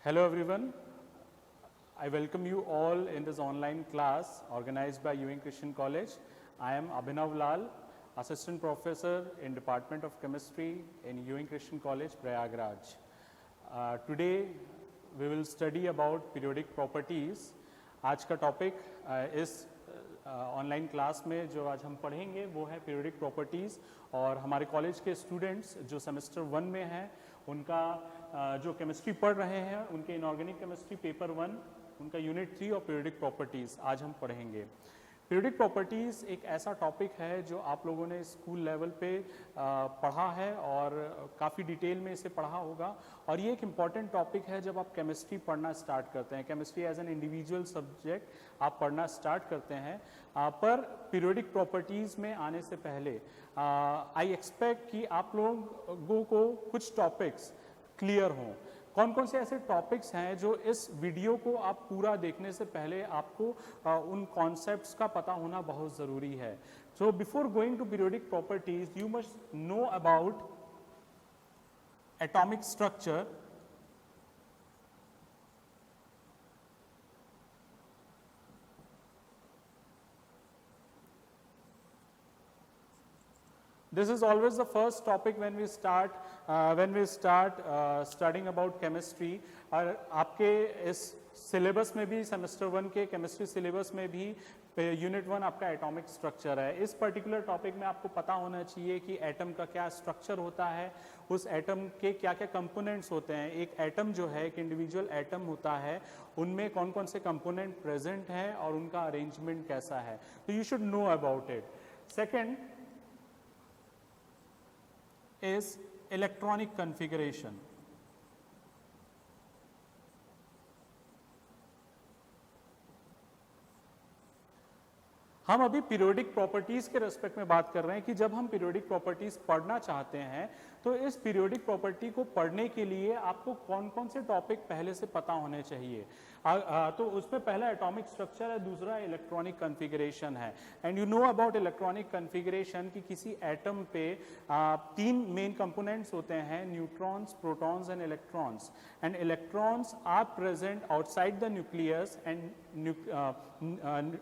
Hello everyone, I welcome you all in this online class organized by Ewing Christian College. I am Abhinav Lal, Assistant Professor in Department of Chemistry in Ewing Christian College, Prayagraj. Today we will study about periodic properties. आज का topic इस online class में जो आज हम पढ़ेंगे वो है पीरियोडिक प्रॉपर्टीज़ और हमारे कॉलेज के स्टूडेंट्स जो सेमेस्टर 1 में हैं उनका जो केमिस्ट्री पढ़ रहे हैं उनके इनऑर्गेनिक केमिस्ट्री पेपर 1 उनका यूनिट 3 और पीरियोडिक प्रॉपर्टीज़ आज हम पढ़ेंगे। पीरियोडिक प्रॉपर्टीज़ एक ऐसा टॉपिक है जो आप लोगों ने स्कूल लेवल पे पढ़ा है और काफ़ी डिटेल में इसे पढ़ा होगा और ये एक इम्पॉर्टेंट टॉपिक है जब आप केमिस्ट्री पढ़ना स्टार्ट करते हैं। Chemistry as an individual subject आप पढ़ना स्टार्ट करते हैं पर पीरियोडिक प्रॉपर्टीज़ में आने से पहले आई एक्सपेक्ट कि आप लोगों को कुछ टॉपिक्स क्लियर हों। कौन कौन से ऐसे टॉपिक्स हैं जो इस वीडियो को आप पूरा देखने से पहले आपको उन कॉन्सेप्ट्स का पता होना बहुत ज़रूरी है। So before going to periodic properties you must know about atomic structure, this is always the first topic when we start studying about chemistry। और आपके इस सिलेबस में भी सेमेस्टर 1 के केमिस्ट्री सिलेबस में भी यूनिट 1 आपका एटॉमिक स्ट्रक्चर है। इस पर्टिकुलर टॉपिक में आपको पता होना चाहिए कि एटम का क्या स्ट्रक्चर होता है, उस एटम के क्या क्या कंपोनेंट्स होते हैं। एक एटम जो है एक इंडिविजुअल एटम होता है उनमें कौन कौन से कंपोनेंट प्रेजेंट हैं और उनका अरेंजमेंट कैसा है, तो you should know about it. Second is electronic configuration। हम अभी पीरियोडिक प्रॉपर्टीज के रेस्पेक्ट में बात कर रहे हैं कि जब हम पीरियोडिक प्रॉपर्टीज पढ़ना चाहते हैं तो इस पीरियोडिक प्रॉपर्टी को पढ़ने के लिए आपको कौन कौन से टॉपिक पहले से पता होने चाहिए। तो उसमें पहला एटॉमिक स्ट्रक्चर है, दूसरा इलेक्ट्रॉनिक कॉन्फ़िगरेशन है। And you know about electronic configuration कि किसी एटम पे 3 मेन कंपोनेंट्स होते हैं, neutrons, protons and electrons. And electrons are present outside the nucleus and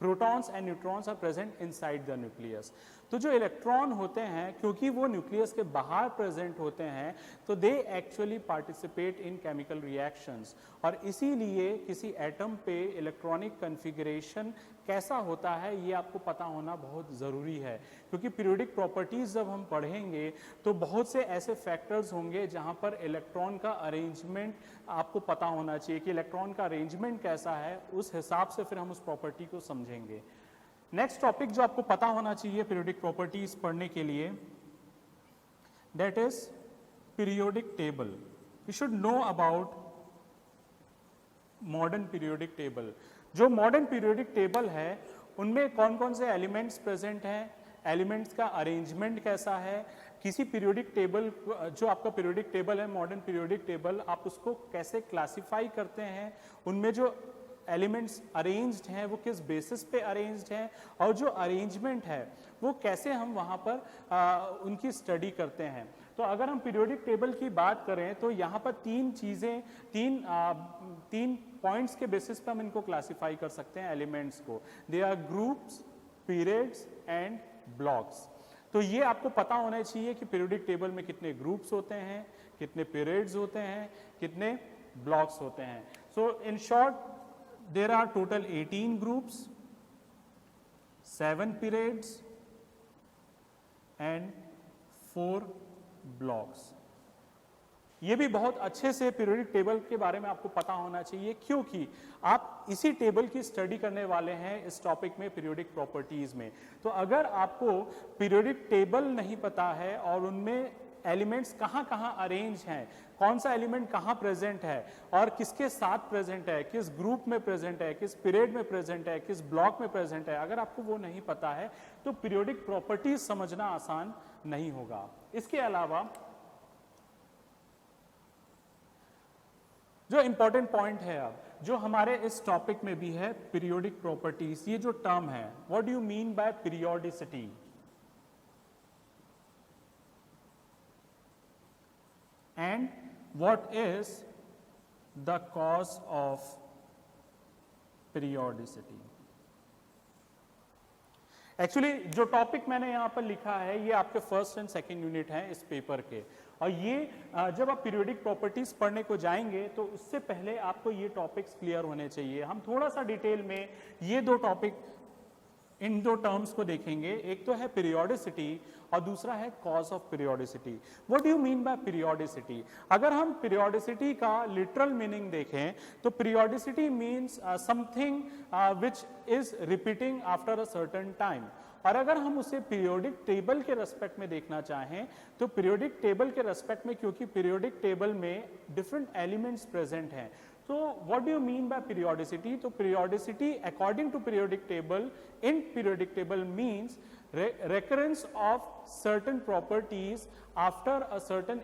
protons and neutrons are present inside the nucleus. तो जो electron होते हैं क्योंकि वो न्यूक्लियस के बाहर प्रेजेंट होते हैं तो they actually participate in chemical reactions और इसीलिए किसी एटम पे इलेक्ट्रॉनिक कॉन्फ़िगरेशन कैसा होता है ये आपको पता होना बहुत ज़रूरी है। क्योंकि पीरियोडिक प्रॉपर्टीज़ जब हम पढ़ेंगे तो बहुत से ऐसे फैक्टर्स होंगे जहाँ पर इलेक्ट्रॉन का अरेंजमेंट आपको पता होना चाहिए कि इलेक्ट्रॉन का अरेंजमेंट कैसा है, उस हिसाब से फिर हम उस प्रॉपर्टी को समझेंगे। नेक्स्ट टॉपिक जो आपको पता होना चाहिए पीरियोडिक प्रॉपर्टीज पढ़ने के लिए, that is periodic table. You should know about modern periodic table. जो मॉडर्न पीरियोडिक टेबल है उनमें कौन कौन से एलिमेंट्स प्रेजेंट हैं, एलिमेंट्स का अरेंजमेंट कैसा है, किसी पीरियोडिक टेबल जो आपका पीरियोडिक टेबल है मॉडर्न पीरियोडिक टेबल आप उसको कैसे क्लासिफाई करते हैं, उनमें जो एलिमेंट्स अरेंज्ड हैं वो किस बेसिस पे अरेंज्ड हैं और जो अरेंजमेंट है वो कैसे हम वहाँ पर उनकी स्टडी करते हैं। तो अगर हम पीरियोडिक टेबल की बात करें तो यहाँ पर 3 चीज़ें, 3 पॉइंट्स के बेसिस पे हम इनको क्लासिफाई कर सकते हैं एलिमेंट्स को। They are groups, periods and blocks. तो ये आपको पता होना चाहिए कि पीरियोडिक टेबल में कितने ग्रुप्स होते हैं, कितने पीरियड्स होते हैं, कितने ब्लॉक्स होते हैं। So in short there are total 18 groups, 7 periods and 4 blocks। ये भी बहुत अच्छे से पीरियोडिक टेबल के बारे में आपको पता होना चाहिए क्योंकि आप इसी टेबल की स्टडी करने वाले हैं इस टॉपिक में पीरियोडिक प्रॉपर्टीज में। तो अगर आपको पीरियोडिक टेबल नहीं पता है और उनमें एलिमेंट्स कहाँ कहाँ अरेंज हैं, कौन सा एलिमेंट कहाँ प्रेजेंट है और किसके साथ प्रेजेंट है, किस ग्रुप में प्रेजेंट है, किस पीरियड में प्रेजेंट है, किस ब्लॉक में प्रेजेंट है, अगर आपको वो नहीं पता है तो पीरियोडिक प्रॉपर्टीज समझना आसान नहीं होगा। इसके अलावा जो इंपॉर्टेंट पॉइंट है अब जो हमारे इस टॉपिक में भी है पीरियोडिक प्रॉपर्टीज, ये जो टर्म है what do you mean by periodicity. and what is the cause of periodicity. Actually जो टॉपिक मैंने यहाँ पर लिखा है ये आपके फर्स्ट एंड सेकेंड यूनिट हैं इस पेपर के, और ये जब आप पीरियोडिक प्रॉपर्टीज पढ़ने को जाएंगे तो उससे पहले आपको ये टॉपिक्स क्लियर होने चाहिए। हम थोड़ा सा डिटेल में ये दो टॉपिक, इन दो टर्म्स को देखेंगे। एक तो है पीरियोडिसिटी और दूसरा है cause of periodicity. What do you mean by periodicity? अगर हम पीरियोडिसिटी का लिटरल मीनिंग देखें तो periodicity means something which is repeating after a certain time. और अगर हम उसे पीरियोडिक टेबल के रेस्पेक्ट में देखना चाहें तो पीरियोडिक टेबल के रेस्पेक्ट में, क्योंकि पीरियोडिक टेबल में डिफरेंट एलिमेंट्स प्रेजेंट हैं, तो what do you mean by periodicity? तो periodicity according to periodic table, in periodic table means recurrence of certain properties after a certain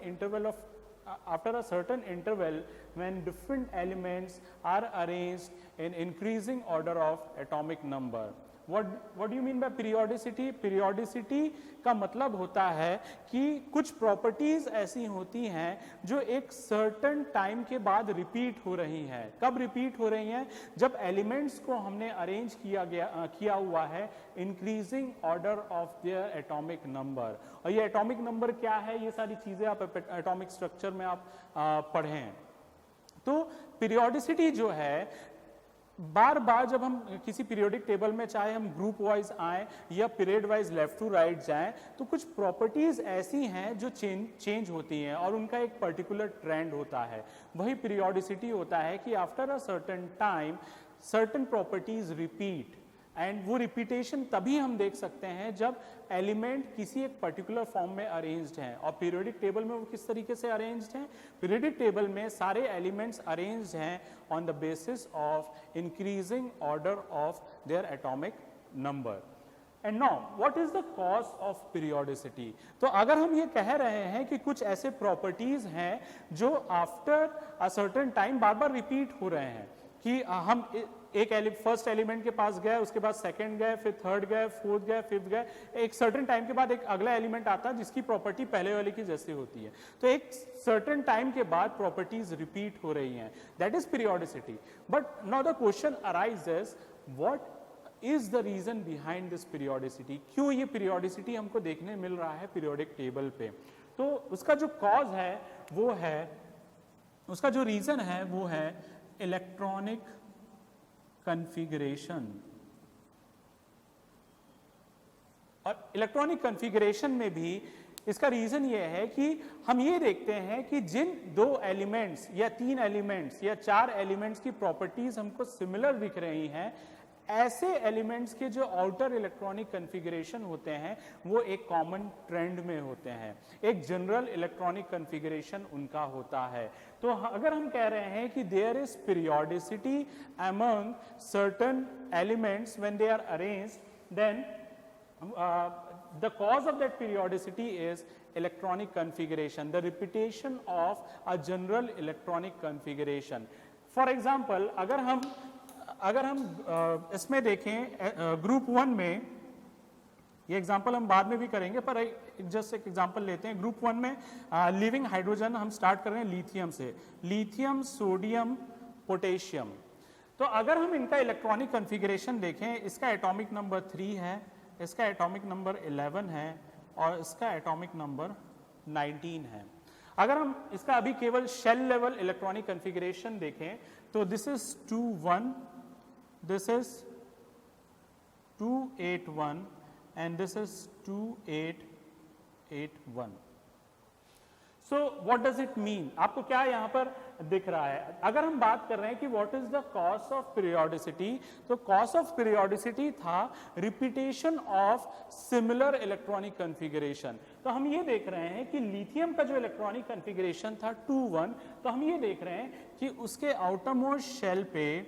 interval when different elements are arranged in increasing order of atomic number. What do you mean by periodicity? Periodicity का मतलब होता है कि कुछ properties ऐसी होती हैं जो एक सर्टेन टाइम के बाद रिपीट हो रही हैं। कब रिपीट हो रही हैं? जब एलिमेंट्स को हमने अरेंज किया हुआ है increasing order of their atomic number. और ये एटॉमिक नंबर क्या है, ये सारी चीजें आप एटॉमिक स्ट्रक्चर में आप पढ़ें। तो पीरियोडिसिटी जो है, बार बार जब हम किसी पीरियोडिक टेबल में, चाहे हम ग्रुप वाइज आए या period wise left to right जाएं, तो कुछ प्रॉपर्टीज ऐसी हैं जो चेंज होती हैं और उनका एक पर्टिकुलर ट्रेंड होता है। वही पीरियोडिसिटी होता है कि after a certain time certain properties repeat, and वो रिपीटेशन तभी हम देख सकते हैं जब एलिमेंट किसी एक पर्टिकुलर फॉर्म में अरेंज्ड हैं। और पीरियोडिक टेबल में वो किस तरीके से अरेंज्ड हैं? पीरियोडिक टेबल में सारे एलिमेंट्स अरेंज्ड हैं on the basis of increasing order of their atomic number. And now what is the cause of periodicity? तो अगर हम ये कह रहे हैं कि कुछ ऐसे प्रॉपर्टीज हैं जो after a certain time bar bar repeat हो रहे हैं, कि हम एक फर्स्ट एलिमेंट के पास गए, उसके बाद सेकंड गए, फिर थर्ड गए, फोर्थ गए, फिफ्थ गए, एक सर्टेन टाइम के बाद एक अगला एलिमेंट आता है जिसकी प्रॉपर्टी पहले वाले की जैसी होती है। तो एक सर्टेन टाइम के बाद प्रॉपर्टीज रिपीट हो रही हैं, that is periodicity. But now the question arises, what is the reason behind this periodicity? क्यों ये पीरियोडिसिटी हमको देखने मिल रहा है पीरियोडिक टेबल पे? तो उसका जो कॉज है वो है, उसका जो रीजन है वो है इलेक्ट्रॉनिक कॉन्फ़िगरेशन। और इलेक्ट्रॉनिक कॉन्फ़िगरेशन में भी इसका रीजन ये है कि हम ये देखते हैं कि जिन दो एलिमेंट्स या तीन एलिमेंट्स या चार एलिमेंट्स की प्रॉपर्टीज हमको सिमिलर दिख रही हैं, ऐसे एलिमेंट्स के जो आउटर इलेक्ट्रॉनिक कॉन्फ़िगरेशन होते हैं वो एक कॉमन ट्रेंड में होते हैं, एक जनरल इलेक्ट्रॉनिक कॉन्फ़िगरेशन उनका होता है। तो अगर हम कह रहे हैं कि there is periodicity among certain elements when they are arranged, then the cause of that periodicity is electronic configuration, the repetition of a general electronic configuration. For example, अगर हम इसमें देखें ग्रुप 1 में, ये एग्जांपल हम बाद में भी करेंगे पर जस्ट एक एग्जांपल लेते हैं। ग्रुप 1 में लिविंग हाइड्रोजन हम स्टार्ट कर रहे हैं लिथियम से, लिथियम, सोडियम, पोटेशियम। तो अगर हम इनका इलेक्ट्रॉनिक कॉन्फ़िगरेशन देखें, इसका एटॉमिक नंबर 3 है, इसका एटॉमिक नंबर 11 है और इसका एटॉमिक नंबर 19 है। अगर हम इसका अभी केवल शेल लेवल इलेक्ट्रॉनिक कॉन्फ़िगरेशन देखें तो this is 2-1, this is 2-8-1 and this is 2-8-8-1. So what does it mean? आपको क्या यहाँ पर दिख रहा है? अगर हम बात कर रहे हैं कि what is the cause of periodicity, तो cause of periodicity था repetition of similar electronic configuration. तो हम ये देख रहे हैं कि लिथियम का जो इलेक्ट्रॉनिक कॉन्फ़िगरेशन था 2-1, तो हम ये देख रहे हैं कि उसके आउटरमोस्ट शेल पे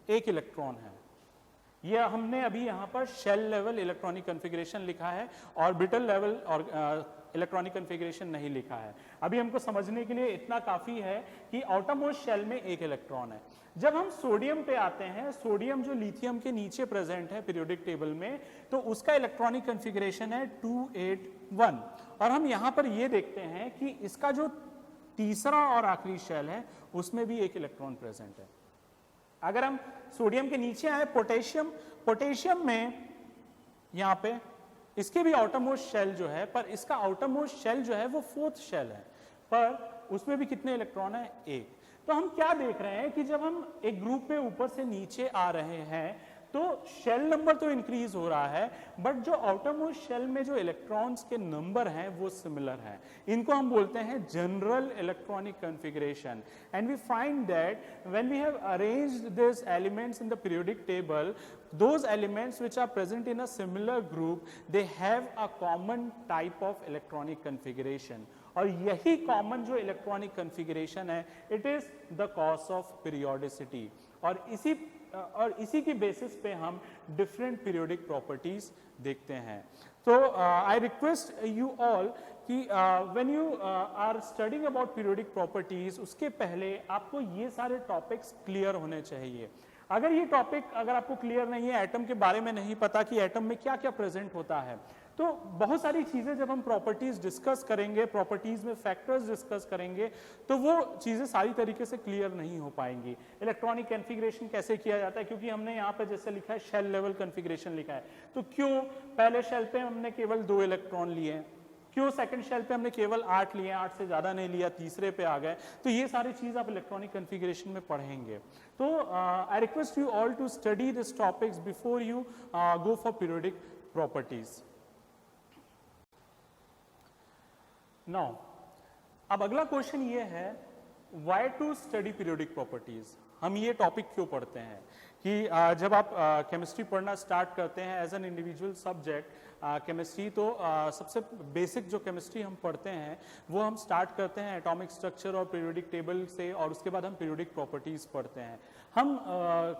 एक इलेक्ट्रॉन है। ये हमने अभी यहाँ पर शेल लेवल इलेक्ट्रॉनिक कॉन्फ़िगरेशन लिखा है, ऑर्बिटल लेवल और इलेक्ट्रॉनिक कॉन्फ़िगरेशन नहीं लिखा है। अभी हमको समझने के लिए इतना काफी है कि आउटरमोस्ट शेल में एक इलेक्ट्रॉन है। जब हम सोडियम पे आते हैं, सोडियम जो लिथियम के नीचे प्रेजेंट है पीरियोडिक टेबल में, तो उसका इलेक्ट्रॉनिक कॉन्फ़िगरेशन है 2-8-1। और हम यहाँ पर ये देखते हैं कि इसका जो तीसरा और आखिरी शेल है उसमें भी एक इलेक्ट्रॉन प्रेजेंट है। अगर हम सोडियम के नीचे आए पोटेशियम, पोटेशियम में यहां पे इसके भी आउटर मोस्ट शेल जो है, पर इसका आउटर मोस्ट शेल जो है वो 4th शेल है, पर उसमें भी कितने इलेक्ट्रॉन है? एक। तो हम क्या देख रहे हैं कि जब हम एक ग्रुप में ऊपर से नीचे आ रहे हैं तो शेल नंबर तो इंक्रीज हो रहा है, बट जो आउटर मोस्ट शेल में जो इलेक्ट्रॉन्स के नंबर हैं वो सिमिलर है। इनको हम बोलते हैं general electronic configuration. And we find that when we have arranged this elements in the periodic table, those elements which are present in a similar group, they have a common type of electronic configuration. और यही common जो electronic configuration है, it is the cause of periodicity. और इसी की basis पे हम different periodic properties देखते हैं। तो आई रिक्वेस्ट यू ऑल कि when you are studying about periodic properties, उसके पहले आपको ये सारे टॉपिक्स क्लियर होने चाहिए। अगर ये टॉपिक अगर आपको क्लियर नहीं है, एटम के बारे में नहीं पता कि एटम में क्या क्या प्रेजेंट होता है, तो बहुत सारी चीजें जब हम प्रॉपर्टीज डिस्कस करेंगे, प्रॉपर्टीज में फैक्टर्स डिस्कस करेंगे, तो वो चीजें सारी तरीके से क्लियर नहीं हो पाएंगी। इलेक्ट्रॉनिक कॉन्फ़िगरेशन कैसे किया जाता है, क्योंकि हमने यहाँ पे जैसे लिखा है शेल लेवल कॉन्फ़िगरेशन लिखा है, तो क्यों पहले शेल पे हमने केवल 2 इलेक्ट्रॉन लिए हैं, क्यों सेकंड शेल पे हमने केवल 8 लिए, 8 से ज्यादा नहीं लिया, तीसरे पे आ गए। तो ये सारी चीज आप इलेक्ट्रॉनिक कॉन्फ़िगरेशन में पढ़ेंगे। तो I request you all to study this topics before you go for periodic properties. Now अब अगला क्वेश्चन ये है, why to study periodic properties. हम ये टॉपिक क्यों पढ़ते हैं कि जब आप केमिस्ट्री पढ़ना स्टार्ट करते हैं as an individual subject chemistry, तो सबसे बेसिक जो केमिस्ट्री हम पढ़ते हैं वो हम स्टार्ट करते हैं एटॉमिक स्ट्रक्चर और पीरियोडिक टेबल से, और उसके बाद हम पीरियोडिक प्रॉपर्टीज पढ़ते हैं। हम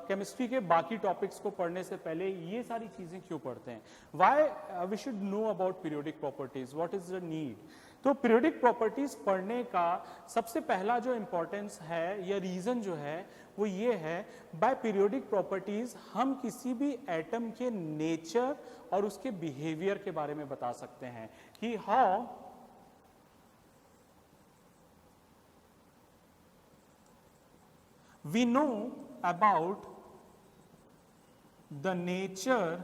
केमिस्ट्री के बाकी टॉपिक्स को पढ़ने से पहले ये सारी चीजें क्यों पढ़ते हैं? Why we should know about periodic properties, what is the need? तो पीरियोडिक प्रॉपर्टीज पढ़ने का सबसे पहला जो इंपॉर्टेंस है या रीजन जो है वो ये है, बाय पीरियोडिक प्रॉपर्टीज हम किसी भी एटम के नेचर और उसके बिहेवियर के बारे में बता सकते हैं कि how we know about the nature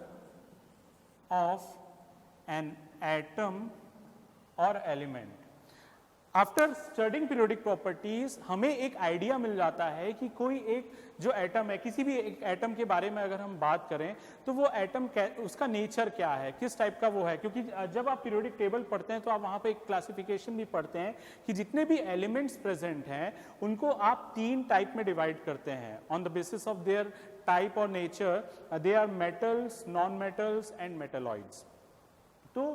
of an atom और element. After studying periodic properties हमें एक आइडिया मिल जाता है कि कोई एक जो एटम है, किसी भी एक एटम के बारे में अगर हम बात करें तो वो एटम उसका नेचर क्या है, किस टाइप का वो है। क्योंकि जब आप पीरियोडिक टेबल पढ़ते हैं तो आप वहां पे एक क्लासिफिकेशन भी पढ़ते हैं कि जितने भी एलिमेंट्स प्रेजेंट हैं उनको आप 3 टाइप में डिवाइड करते हैं on the basis of their type और nature. They are metals, non metals and metalloids. तो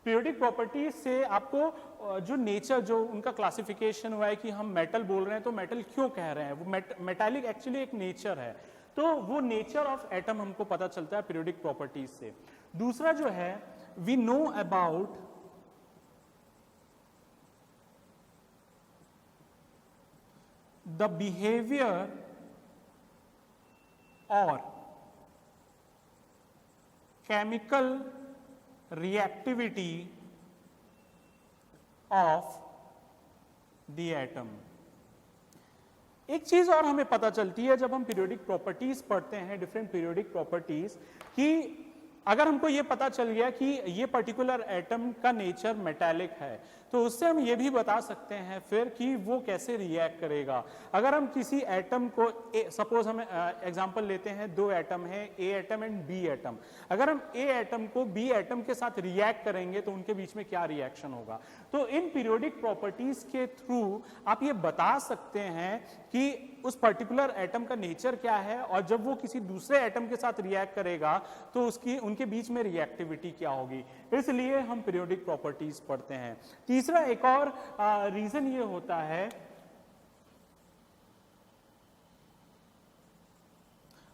पीरियोडिक प्रॉपर्टीज से आपको जो नेचर, जो उनका क्लासिफिकेशन हुआ है कि हम मेटल बोल रहे हैं तो मेटल क्यों कह रहे हैं, वो मेटालिक एक्चुअली एक नेचर है, तो वो नेचर ऑफ एटम हमको पता चलता है पीरियोडिक प्रॉपर्टीज से। दूसरा जो है, we know about the behaviour और chemical reactivity of the atom। एक चीज और हमें पता चलती है जब हम पीरियोडिक प्रॉपर्टीज पढ़ते हैं, डिफरेंट पीरियोडिक प्रॉपर्टीज, कि अगर हमको ये पता चल गया कि ये पर्टिकुलर एटम का नेचर मेटालिक है, तो उससे हम ये भी बता सकते हैं फिर कि वो कैसे रिएक्ट करेगा। अगर हम किसी एटम को, सपोज हम एग्जांपल लेते हैं, 2 एटम है, ए एटम एंड बी एटम। अगर हम ए एटम को बी एटम के साथ रिएक्ट करेंगे तो उनके बीच में क्या रिएक्शन होगा। तो इन पीरियोडिक प्रॉपर्टीज के थ्रू आप ये बता सकते हैं कि उस पर्टिकुलर एटम का नेचर क्या है, और जब वो किसी दूसरे एटम के साथ रिएक्ट करेगा तो उनके बीच में रिएक्टिविटी क्या होगी। इसलिए हम पीरियोडिक प्रॉपर्टीज पढ़ते हैं। तीसरा एक और रीजन ये होता है,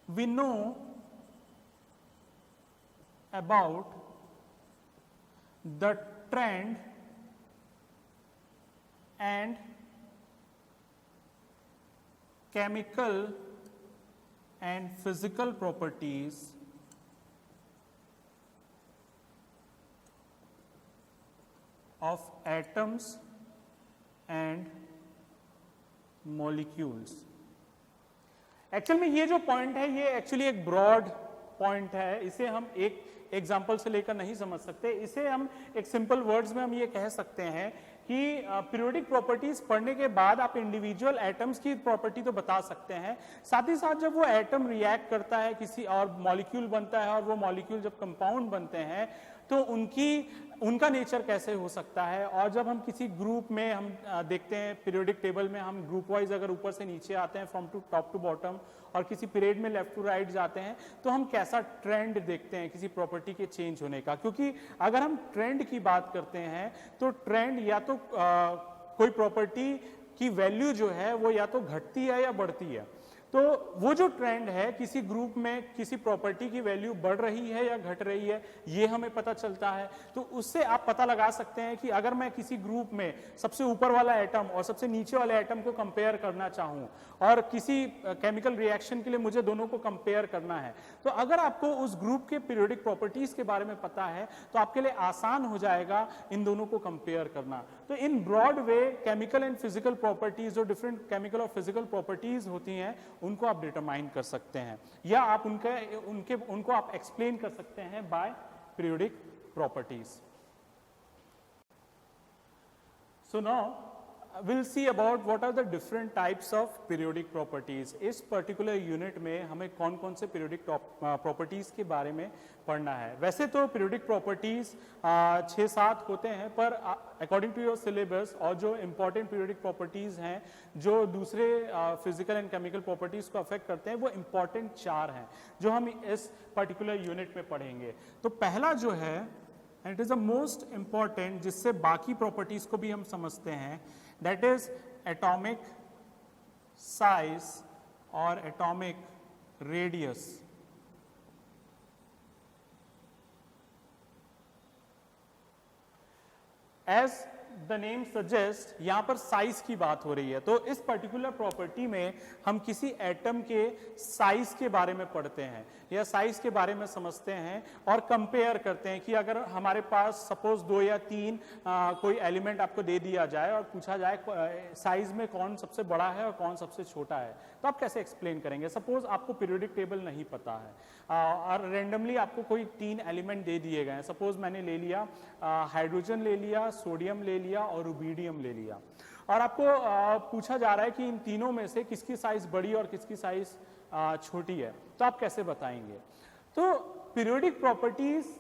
we know about the trend and chemical and physical properties of atoms and molecules. Actual में ये जो पॉइंट है ये एक्चुअली एक ब्रॉड पॉइंट है, इसे हम एक एग्जाम्पल से लेकर नहीं समझ सकते। इसे हम एक सिंपल वर्ड्स में हम ये कह सकते हैं कि पीरियोडिक प्रॉपर्टीज पढ़ने के बाद आप इंडिविजुअल एटम्स की प्रॉपर्टी तो बता सकते हैं, साथ ही साथ जब वो एटम रिएक्ट करता है किसी और मॉलिक्यूल बनता है और वो मॉलिक्यूल जब कंपाउंड बनते हैं तो उनका नेचर कैसे हो सकता है। और जब हम किसी ग्रुप में हम देखते हैं पीरियोडिक टेबल में हम ग्रुप वाइज अगर ऊपर से नीचे आते हैं from to top to bottom और किसी पीरियड में लेफ्ट टू राइट जाते हैं तो हम कैसा ट्रेंड देखते हैं किसी प्रॉपर्टी के चेंज होने का। क्योंकि अगर हम ट्रेंड की बात करते हैं तो ट्रेंड या तो कोई प्रॉपर्टी की वैल्यू जो है वो या तो घटती है या बढ़ती है। तो वो जो ट्रेंड है किसी ग्रुप में किसी प्रॉपर्टी की वैल्यू बढ़ रही है या घट रही है ये हमें पता चलता है। तो उससे आप पता लगा सकते हैं कि अगर मैं किसी ग्रुप में सबसे ऊपर वाला एटम और सबसे नीचे वाले एटम को कंपेयर करना चाहूं और किसी केमिकल रिएक्शन के लिए मुझे दोनों को कंपेयर करना है तो अगर आपको उस ग्रुप के पीरियोडिक प्रॉपर्टीज के बारे में पता है तो आपके लिए आसान हो जाएगा इन दोनों को कंपेयर करना। तो in broad way chemical and physical properties जो डिफरेंट केमिकल और फिजिकल प्रॉपर्टीज होती हैं उनको आप डिटरमाइन कर सकते हैं या आप उनको आप एक्सप्लेन कर सकते हैं by periodic properties. So now we'll see about what are the different types of periodic properties। इस पर्टिकुलर यूनिट में हमें कौन कौन से पीरियोडिक प्रॉपर्टीज के बारे में पढ़ना है। वैसे तो पीरियोडिक प्रॉपर्टीज 6-7 होते हैं पर अकॉर्डिंग टू योर सिलेबस और जो इंपॉर्टेंट पीरियोडिक प्रॉपर्टीज हैं जो दूसरे फिजिकल एंड केमिकल प्रॉपर्टीज को अफेक्ट करते हैं वो इंपॉर्टेंट 4 हैं जो हम इस पर्टिकुलर यूनिट में पढ़ेंगे। तो पहला जो है and it is the most important जिससे बाकी प्रॉपर्टीज को भी हम समझते हैं, that is atomic size or atomic radius। As the name suggests यहाँ पर साइज की बात हो रही है तो इस पर्टिकुलर प्रॉपर्टी में हम किसी एटम के साइज के बारे में पढ़ते हैं या साइज के बारे में समझते हैं और कंपेयर करते हैं कि अगर हमारे पास सपोज 2 या 3 कोई एलिमेंट आपको दे दिया जाए और पूछा जाए साइज में कौन सबसे बड़ा है और कौन सबसे छोटा है तो आप कैसे एक्सप्लेन करेंगे। सपोज आपको पीरियोडिक टेबल नहीं पता है और रेंडमली आपको कोई 3 एलिमेंट दे दिए गए हैं। सपोज मैंने ले लिया हाइड्रोजन ले लिया, सोडियम ले लिया और रुबीडियम ले लिया और आपको पूछा जा रहा है कि इन तीनों में से किसकी साइज बड़ी और किसकी साइज छोटी है तो आप कैसे बताएंगे। तो पीरियोडिक प्रॉपर्टीज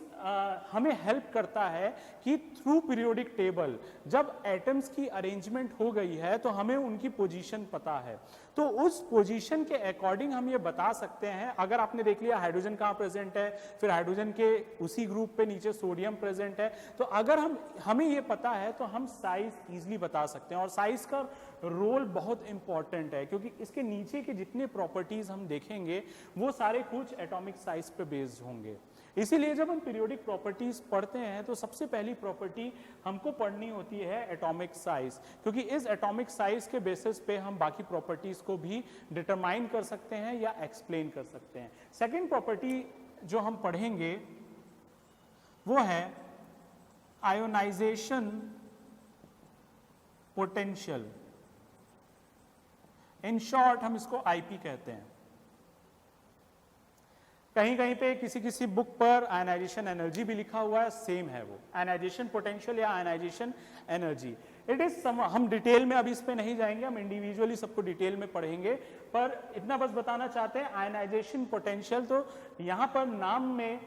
हमें हेल्प करता है कि थ्रू पीरियोडिक टेबल जब एटम्स की अरेंजमेंट हो गई है तो हमें उनकी पोजीशन पता है तो उस पोजीशन के अकॉर्डिंग हम ये बता सकते हैं। अगर आपने देख लिया हाइड्रोजन कहाँ प्रेजेंट है फिर हाइड्रोजन के उसी ग्रुप पे नीचे सोडियम प्रेजेंट है तो अगर हमें ये पता है तो हम साइज इजीली बता सकते हैं। और साइज का रोल बहुत इंपॉर्टेंट है क्योंकि इसके नीचे के जितने प्रॉपर्टीज हम देखेंगे वो सारे कुछ एटॉमिक साइज पे बेस्ड होंगे। इसीलिए जब हम पीरियोडिक प्रॉपर्टीज पढ़ते हैं तो सबसे पहली प्रॉपर्टी हमको पढ़नी होती है एटॉमिक साइज क्योंकि इस एटॉमिक साइज के बेसिस पे हम बाकी प्रॉपर्टीज को भी डिटरमाइन कर सकते हैं या एक्सप्लेन कर सकते हैं। सेकंड प्रॉपर्टी जो हम पढ़ेंगे वो है आयोनाइजेशन पोटेंशियल। इन शॉर्ट हम इसको आईपी कहते हैं। कहीं कहीं पे किसी बुक पर आयनाइजेशन एनर्जी भी लिखा हुआ है, सेम है वो आयनाइजेशन पोटेंशियल या आयनाइजेशन एनर्जी। इट इज हम डिटेल में अभी इस पे नहीं जाएंगे, हम इंडिविजुअली सबको डिटेल में पढ़ेंगे पर इतना बस बताना चाहते हैं आयनाइजेशन पोटेंशियल। तो यहाँ पर नाम में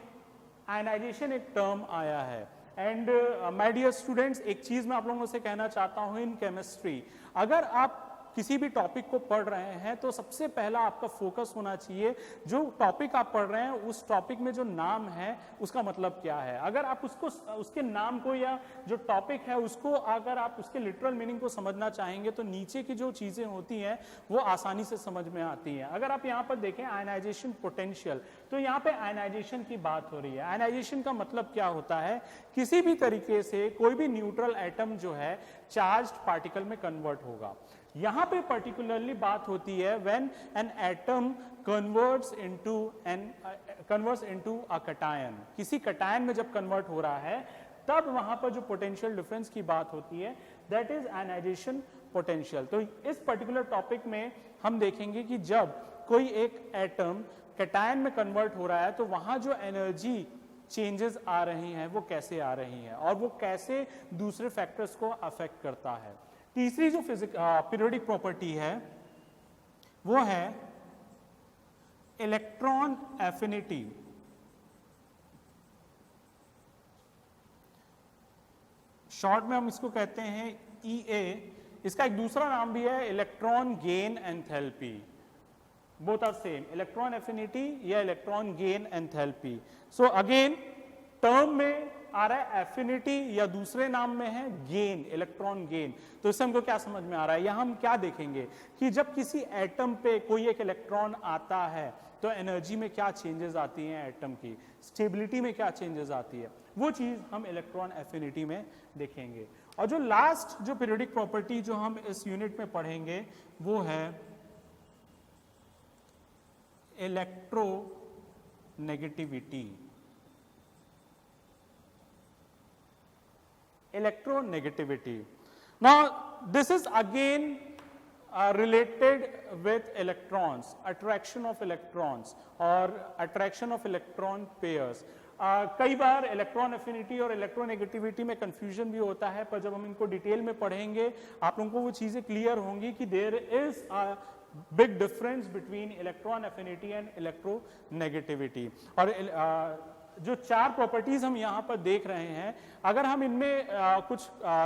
आयनाइजेशन एक टर्म आया है। एंड माय डियर स्टूडेंट्स एक चीज मैं आप लोगों से कहना चाहता हूँ इन केमिस्ट्री अगर आप किसी भी टॉपिक को पढ़ रहे हैं तो सबसे पहला आपका फोकस होना चाहिए जो टॉपिक आप पढ़ रहे हैं उस टॉपिक में जो नाम है उसका मतलब क्या है। अगर आप उसके नाम को या जो टॉपिक है उसको अगर आप उसके लिटरल मीनिंग को समझना चाहेंगे तो नीचे की जो चीजें होती हैं वो आसानी से समझ में आती हैं। अगर आप यहाँ पर देखें आयनाइजेशन पोटेंशियल तो यहाँ पे आयनाइजेशन की बात हो रही है। आयनाइजेशन का मतलब क्या होता है किसी भी तरीके से कोई भी न्यूट्रल एटम जो है चार्ज्ड पार्टिकल में कन्वर्ट होगा। यहां पे पर्टिकुलरली बात होती है when an atom converts into a cation. किसी कटायन में जब कन्वर्ट हो रहा है तब वहां पर जो पोटेंशियल डिफरेंस की बात होती है दैट इज आयनाइजेशन पोटेंशियल। तो इस पर्टिकुलर टॉपिक में हम देखेंगे कि जब कोई एक एटम कैटायन में कन्वर्ट हो रहा है तो वहां जो एनर्जी चेंजेस आ रही हैं वो कैसे आ रही हैं और वो कैसे दूसरे फैक्टर्स को अफेक्ट करता है। तीसरी जो पीरियोडिक प्रॉपर्टी है वो है इलेक्ट्रॉन एफिनिटी। शॉर्ट में हम इसको कहते हैं EA। इसका एक दूसरा नाम भी है electron gain enthalpy. Both are same, electron affinity या electron gain enthalpy. So again term में आ रहा है एफिनिटी या दूसरे नाम में है गेन, इलेक्ट्रॉन गेन। तो इससे हमको क्या समझ में आ रहा है, यहां हम क्या देखेंगे कि जब किसी एटम पे कोई एक इलेक्ट्रॉन आता है तो एनर्जी में क्या चेंजेस आती हैं, एटम की स्टेबिलिटी में क्या चेंजेस आती है, वो चीज हम इलेक्ट्रॉन एफिनिटी में देखेंगे। और जो लास्ट जो पीरियोडिक प्रॉपर्टी जो हम इस यूनिट में पढ़ेंगे वो है electronegativity. Electronegativity. Now this is again related with electrons, attraction of electrons or attraction of electron pairs. कई बार इलेक्ट्रॉन एफिनिटी और इलेक्ट्रोनेगेटिविटी में कंफ्यूजन भी होता है, पर जब हम इनको डिटेल में पढ़ेंगे आप लोगों को वो चीजें क्लियर होंगी कि there is big difference between electron affinity and electronegativity. और जो चार प्रॉपर्टीज हम यहां पर देख रहे हैं, अगर हम इनमें कुछ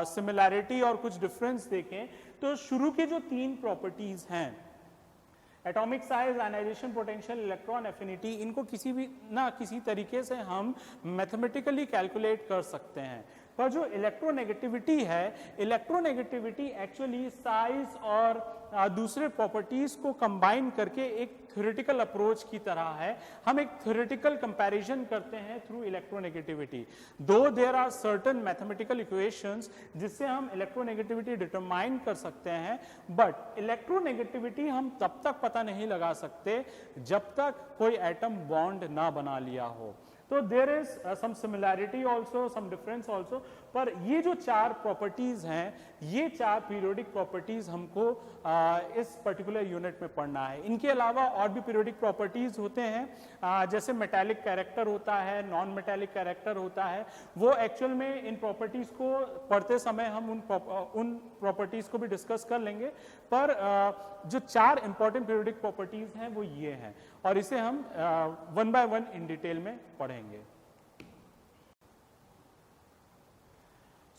सिमिलैरिटी और कुछ डिफरेंस देखें तो शुरू की जो तीन प्रॉपर्टीज हैं, atomic size, ionisation potential, electron affinity, इनको किसी भी ना किसी तरीके से हम मैथमेटिकली कैलकुलेट कर सकते हैं। पर जो इलेक्ट्रोनेगेटिविटी है, इलेक्ट्रोनेगेटिविटी एक्चुअली साइज और दूसरे प्रॉपर्टीज को कंबाइन करके एक थ्योरेटिकल अप्रोच की तरह है। हम एक थ्योरेटिकल कंपैरिजन करते हैं थ्रू इलेक्ट्रोनेगेटिविटी। दो there are certain mathematical equations जिससे हम इलेक्ट्रोनेगेटिविटी डिटरमाइन कर सकते हैं, बट इलेक्ट्रोनेगेटिविटी हम तब तक पता नहीं लगा सकते जब तक कोई एटम बॉन्ड ना बना लिया हो। तो there is some similarity also, some difference also, पर ये जो चार प्रॉपर्टीज हैं, ये चार पीरियोडिक प्रॉपर्टीज हमको इस पर्टिकुलर यूनिट में पढ़ना है। इनके अलावा और भी पीरियोडिक प्रॉपर्टीज होते हैं, जैसे मेटालिक कैरेक्टर होता है, नॉन मेटालिक कैरेक्टर होता है। वो एक्चुअल में इन प्रॉपर्टीज को पढ़ते समय हम उन प्रॉपर्टीज को भी डिस्कस कर लेंगे, पर जो चार इंपॉर्टेंट पीरियोडिक प्रॉपर्टीज हैं वो ये हैं, और इसे हम one by one in detail में पढ़ेंगे।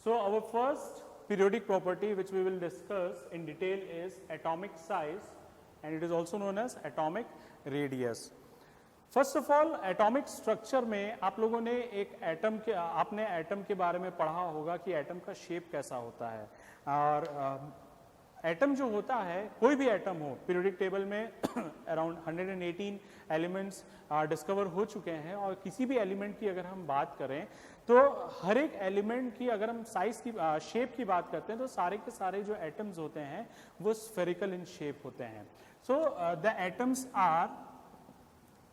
So our first periodic property which we will discuss in detail is atomic size, and it is also known as atomic radius. First of all, atomic structure में आप लोगों ने एक atom के, आपने atom के बारे में पढ़ा होगा कि एटम का शेप कैसा होता है। और एटम जो होता है, कोई भी एटम हो, पीरियोडिक टेबल में अराउंड 118 एलिमेंट्स डिस्कवर हो चुके हैं, और किसी भी एलिमेंट की अगर हम बात करें तो हर एक एलिमेंट की अगर हम साइज की शेप की बात करते हैं तो सारे के सारे जो एटम्स होते हैं वो स्फेरिकल इन शेप होते हैं। So the atoms are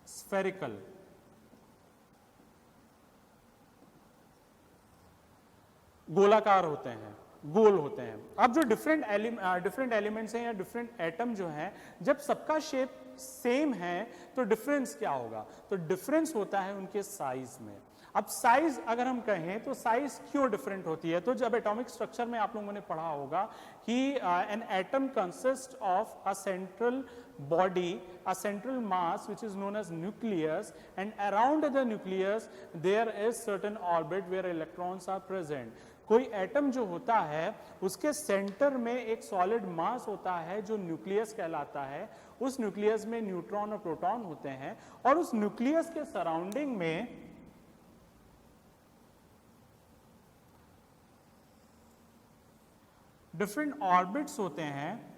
spherical. गोलाकार होते हैं, गोल होते हैं। अब जो डिफरेंट एलिमेंट्स हैं या डिफरेंट एटम जो हैं, जब सबका शेप सेम है तो डिफरेंस क्या होगा, तो डिफरेंस होता है उनके साइज में। अब साइज अगर हम कहें तो साइज क्यों डिफरेंट होती है, तो जब एटॉमिक स्ट्रक्चर में आप लोगों ने पढ़ा होगा कि an atom consist of a central body, a central mass which is known as nucleus, and around the nucleus there is certain orbit where electrons are present. कोई एटम जो होता है उसके सेंटर में एक सॉलिड मास होता है जो न्यूक्लियस कहलाता है। उस न्यूक्लियस में न्यूट्रॉन और प्रोटॉन होते हैं, और उस न्यूक्लियस के सराउंडिंग में डिफरेंट ऑर्बिट्स होते हैं,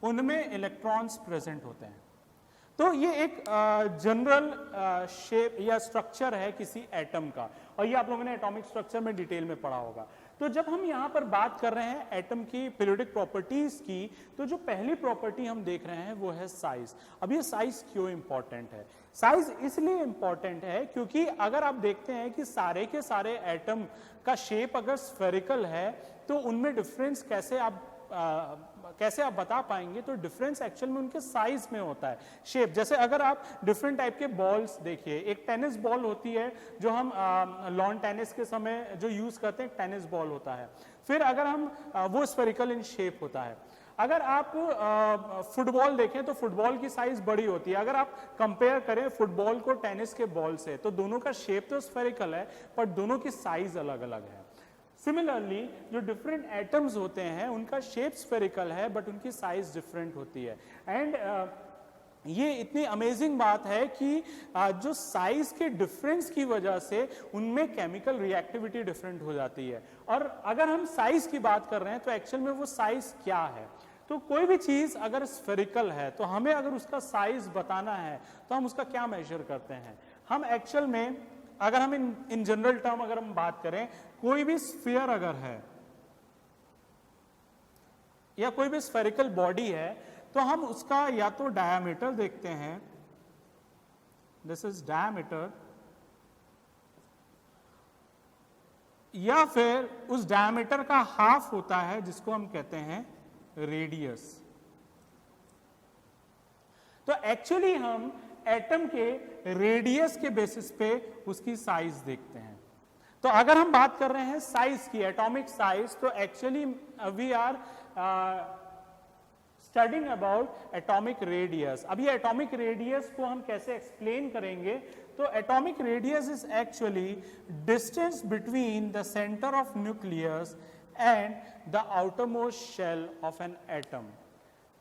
उनमें इलेक्ट्रॉन्स प्रेजेंट होते हैं। तो ये एक जनरल शेप या स्ट्रक्चर है किसी एटम का, और ये आप लोगों ने एटॉमिक स्ट्रक्चर में डिटेल में पढ़ा होगा। तो जब हम यहाँ पर बात कर रहे हैं एटम की पीरियोडिक प्रॉपर्टीज की, तो जो पहली प्रॉपर्टी हम देख रहे हैं वो है साइज। अब ये साइज क्यों इंपॉर्टेंट है? साइज इसलिए इंपॉर्टेंट है क्योंकि अगर आप देखते हैं कि सारे के सारे एटम का शेप अगर स्फेरिकल है तो उनमें डिफरेंस कैसे आप बता पाएंगे? तो डिफरेंस एक्चुअल में उनके साइज में होता है, शेप। जैसे अगर आप डिफरेंट टाइप के बॉल्स देखिए, एक टेनिस बॉल होती है जो हम लॉन टेनिस के समय जो यूज करते हैं, टेनिस बॉल होता है। फिर अगर हम वो स्फेरिकल इन शेप होता है। अगर आप फुटबॉल देखें तो फुटबॉल की साइज बड़ी होती है। अगर आप कंपेयर करें फुटबॉल को टेनिस के बॉल से, तो दोनों का शेप तो स्फेरिकल है पर दोनों की साइज अलग अलग है। सिमिलरली जो डिफरेंट एटम्स होते हैं उनका शेप स्फेरिकल है बट उनकी साइज डिफरेंट होती है। एंड ये इतनी अमेजिंग बात है कि जो साइज के डिफरेंस की वजह से उनमें केमिकल रिएक्टिविटी डिफरेंट हो जाती है। और अगर हम साइज की बात कर रहे हैं तो एक्चुअल में वो साइज क्या है? तो कोई भी चीज अगर स्फेरिकल है तो हमें अगर उसका साइज बताना है तो हम उसका क्या मेजर करते हैं? हम एक्चुअल में अगर हम इन जनरल टर्म अगर हम बात करें, कोई भी स्फीयर अगर है या कोई भी स्फेरिकल बॉडी है तो हम उसका या तो डायामीटर देखते हैं, दिस इज डायामीटर, या फिर उस डायामीटर का हाफ होता है जिसको हम कहते हैं रेडियस। तो एक्चुअली हम एटम के रेडियस के बेसिस पे उसकी साइज देखते हैं। तो अगर हम बात कर रहे हैं साइज की, एटॉमिक साइज, तो actually we are studying about atomic radius. अब ये एटॉमिक रेडियस को हम कैसे एक्सप्लेन करेंगे? तो atomic radius is actually distance between the centre of nucleus and the outermost shell of an atom.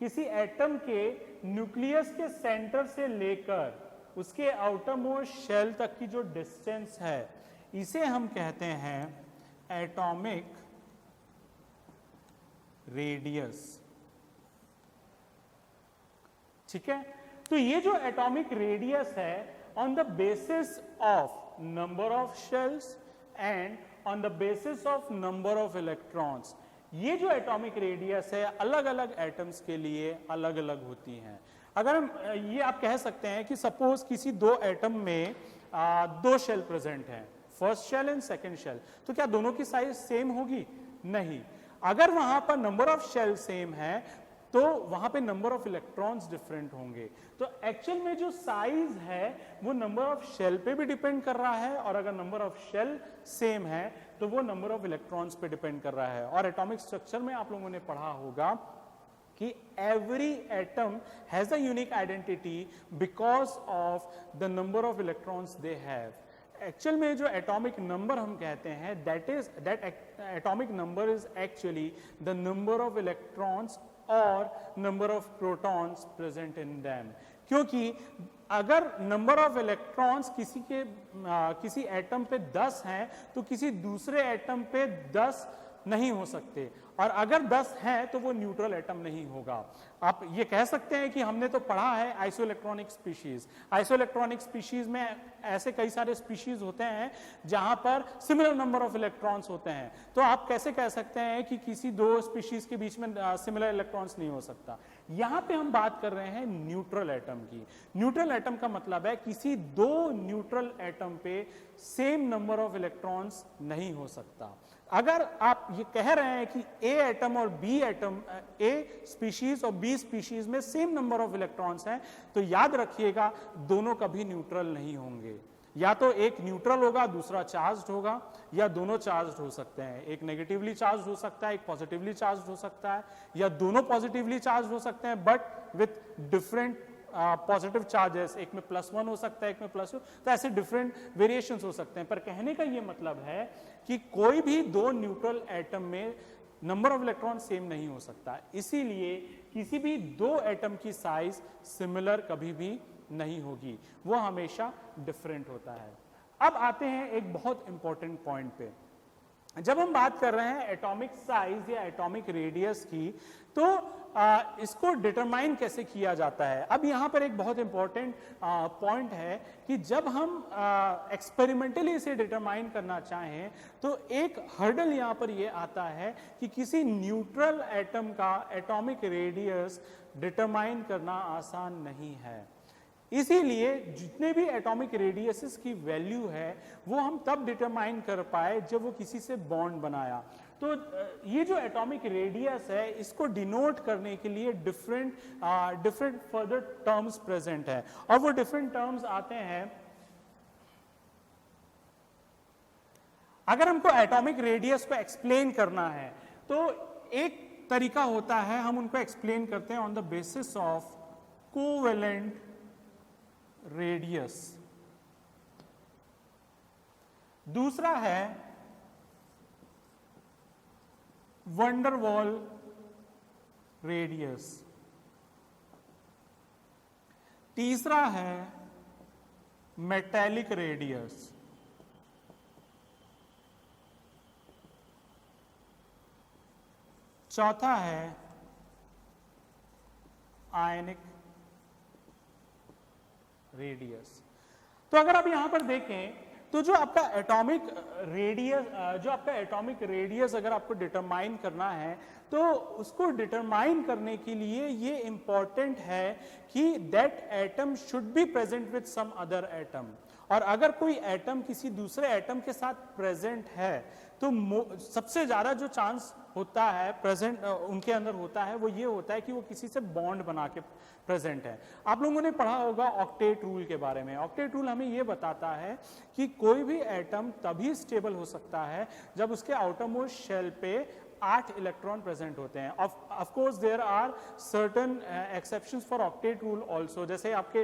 किसी एटम के न्यूक्लियस के सेंटर से लेकर उसके आउटरमोस्ट शेल तक की जो डिस्टेंस है, इसे हम कहते हैं एटॉमिक रेडियस। ठीक है? तो ये जो एटॉमिक रेडियस है, on the basis of number of shells and on the basis of number of electrons, ये जो एटॉमिक रेडियस है अलग अलग एटम्स के लिए अलग अलग होती हैं। अगर हम ये आप कह सकते हैं कि सपोज किसी दो एटम में दो शेल प्रेजेंट हैं, first shell and second shell, तो क्या दोनों की साइज सेम होगी? नहीं। अगर वहां पर नंबर ऑफ शेल सेम है तो वहां पे नंबर ऑफ इलेक्ट्रॉन्स डिफरेंट होंगे। तो एक्चुअल में जो साइज है वो नंबर ऑफ शेल पे भी डिपेंड कर रहा है, और अगर नंबर ऑफ शेल सेम है तो वो नंबर ऑफ इलेक्ट्रॉन्स पे डिपेंड कर रहा है। और एटॉमिक स्ट्रक्चर में आप लोगों ने पढ़ा होगा कि every atom has a unique identity because of the number of electrons they have. Actual में जो एटॉमिक नंबर हम कहते हैं, that atomic number is actually the number of electrons और number of protons present in them. क्योंकि अगर number of electrons किसी atom पे 10 हैं तो किसी दूसरे एटम पे 10 नहीं हो सकते, और अगर 10 हैं तो वो न्यूट्रल एटम नहीं होगा। आप ये कह सकते हैं कि हमने तो पढ़ा है आइसोइलेक्ट्रॉनिक स्पीशीज। आइसोइलेक्ट्रॉनिक स्पीशीज में ऐसे कई सारे स्पीशीज होते हैं जहां पर सिमिलर नंबर ऑफ इलेक्ट्रॉन्स होते हैं। तो आप कैसे कह सकते हैं कि किसी दो स्पीशीज के बीच में सिमिलर इलेक्ट्रॉन्स नहीं हो सकता? यहां पे हम बात कर रहे हैं न्यूट्रल एटम की। न्यूट्रल एटम का मतलब है किसी दो न्यूट्रल एटम पे सेम नंबर ऑफ इलेक्ट्रॉन्स नहीं हो सकता। अगर आप ये कह रहे हैं कि ए एटम और बी एटम, ए स्पीशीज और बी स्पीशीज में सेम नंबर ऑफ इलेक्ट्रॉन्स हैं, तो याद रखिएगा दोनों कभी न्यूट्रल नहीं होंगे। या तो एक न्यूट्रल होगा दूसरा चार्ज्ड होगा, या दोनों चार्ज्ड हो सकते हैं, एक नेगेटिवली चार्ज्ड हो सकता है एक पॉजिटिवली चार्ज्ड हो सकता है, या दोनों पॉजिटिवली चार्ज्ड हो सकते हैं but with different positive charges, एक में +1 हो सकता है एक में +2, तो ऐसे डिफरेंट वेरिएशंस हो सकते हैं। पर कहने का ये मतलब है कि कोई भी दो न्यूट्रल एटम में नंबर ऑफ इलेक्ट्रॉन सेम नहीं हो सकता, इसीलिए किसी भी दो एटम की साइज सिमिलर कभी भी नहीं होगी, वो हमेशा डिफरेंट होता है। अब आते हैं एक बहुत इंपॉर्टेंट पॉइंट पे। जब हम बात कर रहे हैं एटॉमिक साइज या एटॉमिक रेडियस की, तो इसको डिटरमाइन कैसे किया जाता है? अब यहाँ पर एक बहुत इंपॉर्टेंट पॉइंट है कि जब हम एक्सपेरिमेंटली इसे डिटरमाइन करना चाहें तो एक हर्डल यहाँ पर ये आता है कि किसी न्यूट्रल एटम का एटॉमिक रेडियस डिटरमाइन करना आसान नहीं है। इसीलिए जितने भी एटॉमिक रेडियसेस की वैल्यू है वो हम तब डिटरमाइन कर पाए जब वो किसी से बॉन्ड बनाया। तो ये जो एटॉमिक रेडियस है इसको डिनोट करने के लिए डिफरेंट फर्दर टर्म्स प्रेजेंट है, और वो डिफरेंट टर्म्स आते हैं। अगर हमको एटॉमिक रेडियस को एक्सप्लेन करना है तो एक तरीका होता है, हम उनको एक्सप्लेन करते हैं on the basis of covalent radius. दूसरा है वंडर वॉल रेडियस। तीसरा है मेटेलिक रेडियस। चौथा है आयनिक रेडियस। तो अगर आप यहां पर देखें तो जो आपका एटॉमिक रेडियस अगर आपको डिटरमाइन करना है तो उसको डिटरमाइन करने के लिए ये इंपॉर्टेंट है कि that atom should be present with some other atom, और अगर कोई एटम किसी दूसरे एटम के साथ प्रेजेंट है तो सबसे ज्यादा जो चांस होता है प्रेजेंट उनके अंदर होता है वो ये होता है कि वो किसी से बॉन्ड बना के प्रेजेंट है। आप लोगों ने पढ़ा होगा ऑक्टेट रूल के बारे में। ऑक्टेट रूल हमें ये बताता है कि कोई भी एटम तभी स्टेबल हो सकता है जब उसके आउटरमोस्ट शेल पे 8 इलेक्ट्रॉन प्रेजेंट होते हैं। Of course there are certain exceptions for octet rule also, जैसे आपके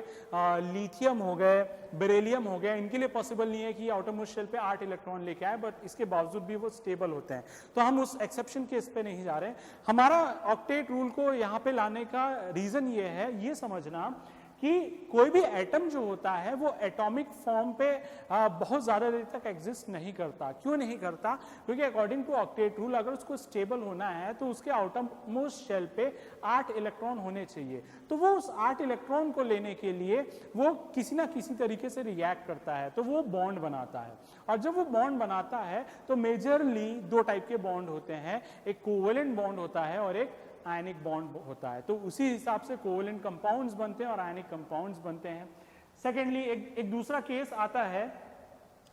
लिथियम हो गए, बेरिलियम हो गया, इनके लिए पॉसिबल नहीं है कि आउटरमोस्ट शेल पे 8 इलेक्ट्रॉन लेके आए, बट इसके बावजूद भी वो स्टेबल होते हैं। तो हम उस एक्सेप्शन के इस पे नहीं जा रहे। हमारा ऑक्टेट रूल को यहाँ पे लाने का रीजन ये है, ये समझना कि कोई भी एटम जो होता है वो एटॉमिक फॉर्म पे बहुत ज्यादा देर तक एग्जिस्ट नहीं करता। क्यों नहीं करता? क्योंकि अकॉर्डिंग टू ऑक्टेट रूल अगर उसको स्टेबल होना है तो उसके आउटरमोस्ट शेल पे 8 इलेक्ट्रॉन होने चाहिए। तो वो उस 8 इलेक्ट्रॉन को लेने के लिए वो किसी ना किसी तरीके से रिएक्ट करता है, तो वो बॉन्ड बनाता है। और जब वो बॉन्ड बनाता है तो मेजरली 2 टाइप के बॉन्ड होते हैं, एक कोवेलेंट बॉन्ड होता है और एक आयनिक बॉन्ड होता है। तो उसी हिसाब से कोवेलेंट कंपाउंड्स बनते हैं और आयनिक कंपाउंड्स बनते हैं। सेकेंडली एक दूसरा केस आता है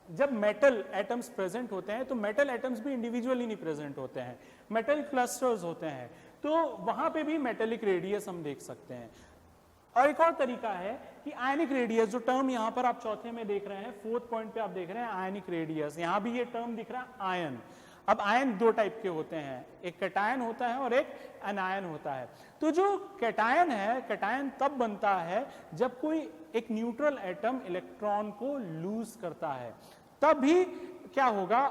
जब मेटल एटम्स प्रेजेंट होते हैं, तो मेटल एटम्स भी इंडिविजुअली नहीं प्रेजेंट होते हैं, मेटल क्लस्टर्स होते हैं, तो वहां पे भी मेटेलिक रेडियस हम देख सकते हैं। और एक और तरीका है कि आयनिक रेडियस, जो टर्म यहां पर आप चौथे में देख रहे हैं, 4th पॉइंट पे आप देख रहे हैं आयनिक रेडियस, यहां भी ये टर्म दिख रहा है आयन। अब आयन 2 टाइप के होते हैं, एक कैटायन होता है और एक एनायन होता है। तो जो कैटायन है, कैटायन तब बनता है जब कोई एक न्यूट्रल एटम इलेक्ट्रॉन को लूज करता है, तब भी क्या होगा,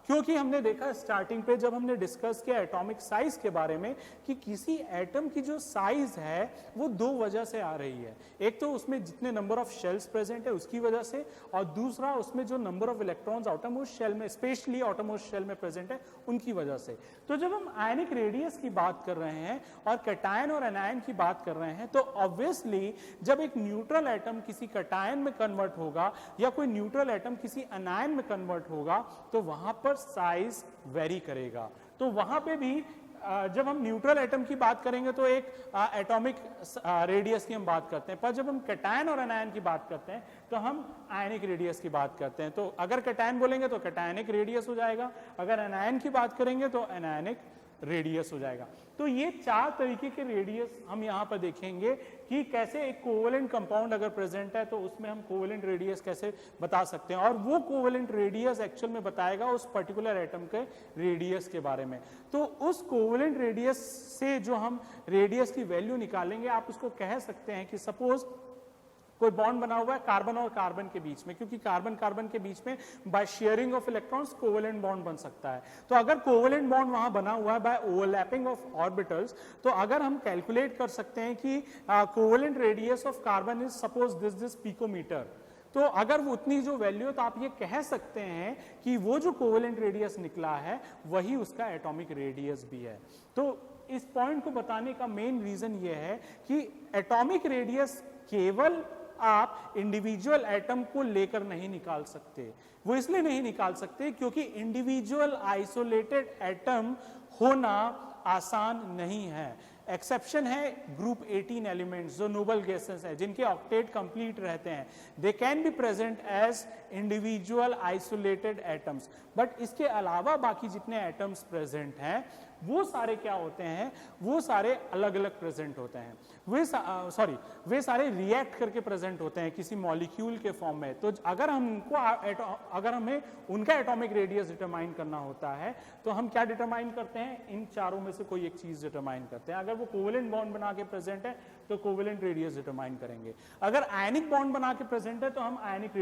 क्योंकि हमने देखा स्टार्टिंग पे जब हमने डिस्कस किया एटॉमिक साइज के बारे में कि किसी एटम की जो साइज है वो 2 वजह से आ रही है। एक तो उसमें जितने नंबर ऑफ शेल्स प्रेजेंट है उसकी वजह से, और दूसरा उसमें जो number of electrons outermost shell में, स्पेशली आउटरमोस्ट शेल में प्रेजेंट है, उनकी वजह से। तो जब हम आयनिक रेडियस की बात कर रहे हैं और कैटायन और एनायन की बात कर रहे हैं, तो ऑब्वियसली जब एक न्यूट्रल एटम किसी कैटायन में कन्वर्ट होगा या कोई न्यूट्रल एटम किसी एनायन में कन्वर्ट होगा तो वहां पर साइज वेरी करेगा। तो वहां पे भी जब हम न्यूट्रल एटम की बात करेंगे तो एक एटॉमिक रेडियस की हम बात करते हैं, पर जब हम कैटायन और एनायन की बात करते हैं तो हम आयनिक रेडियस की बात करते हैं। तो अगर कैटायन बोलेंगे तो कैटायनिक रेडियस हो जाएगा, अगर एनायन की बात करेंगे तो एनायनिक रेडियस हो जाएगा। तो ये 4 तरीके के रेडियस हम यहां पर देखेंगे कि कैसे एक कोवेलेंट कंपाउंड अगर प्रेजेंट है तो उसमें हम कोवेलेंट रेडियस कैसे बता सकते हैं, और वो कोवेलेंट रेडियस एक्चुअल में बताएगा उस पर्टिकुलर एटम के रेडियस के बारे में। तो उस कोवेलेंट रेडियस से जो हम रेडियस की वैल्यू निकालेंगे, आप उसको कह सकते हैं कि सपोज कोई बॉन्ड बना हुआ है कार्बन और कार्बन के बीच में, क्योंकि कार्बन कार्बन के बीच में by sharing of electrons covalent bond बन सकता है। तो अगर कोवेलेंट बॉन्ड वहां बना हुआ है बाय ओवरलैपिंग ऑफ ऑर्बिटल्स, तो अगर हम कैलकुलेट कर सकते हैं कि covalent radius of carbon is suppose this picometer, तो अगर वो उतनी जो वैल्यू है तो आप ये कह सकते हैं कि वो जो कोवेलेंट रेडियस निकला है वही उसका एटॉमिक रेडियस भी है। तो इस पॉइंट को बताने का मेन रीजन ये है कि एटॉमिक रेडियस केवल आप इंडिविजुअल एटम को लेकर नहीं निकाल सकते। वो इसलिए नहीं निकाल सकते क्योंकि इंडिविजुअल आइसोलेटेड एटम होना आसान नहीं है। एक्सेप्शन है ग्रुप 18 एलिमेंट्स जो नोबल गैसेस हैं, जिनके ऑक्टेट कंप्लीट रहते हैं, they can be present as individual isolated atoms. But इसके अलावा बाकी जितने एटम्स प्रेजेंट हैं वो सारे क्या होते हैं, वो सारे अलग अलग प्रेजेंट होते हैं। वे सारे रिएक्ट करके प्रेजेंट होते हैं किसी मॉलिक्यूल के फॉर्म में। तो अगर हमें उनका एटॉमिक रेडियस डिटरमाइन करना होता है तो हम क्या डिटरमाइन करते हैं, इन चारों में से कोई एक चीज डिटरमाइन करते हैं। अगर वो कोवेलेंट बॉन्ड बना के प्रेजेंट है तो कोवेलेंट रेडियस डिटरमाइन करेंगे। अगर आयनिक बॉन्ड बना के प्रेजेंट है तो हम आयनिक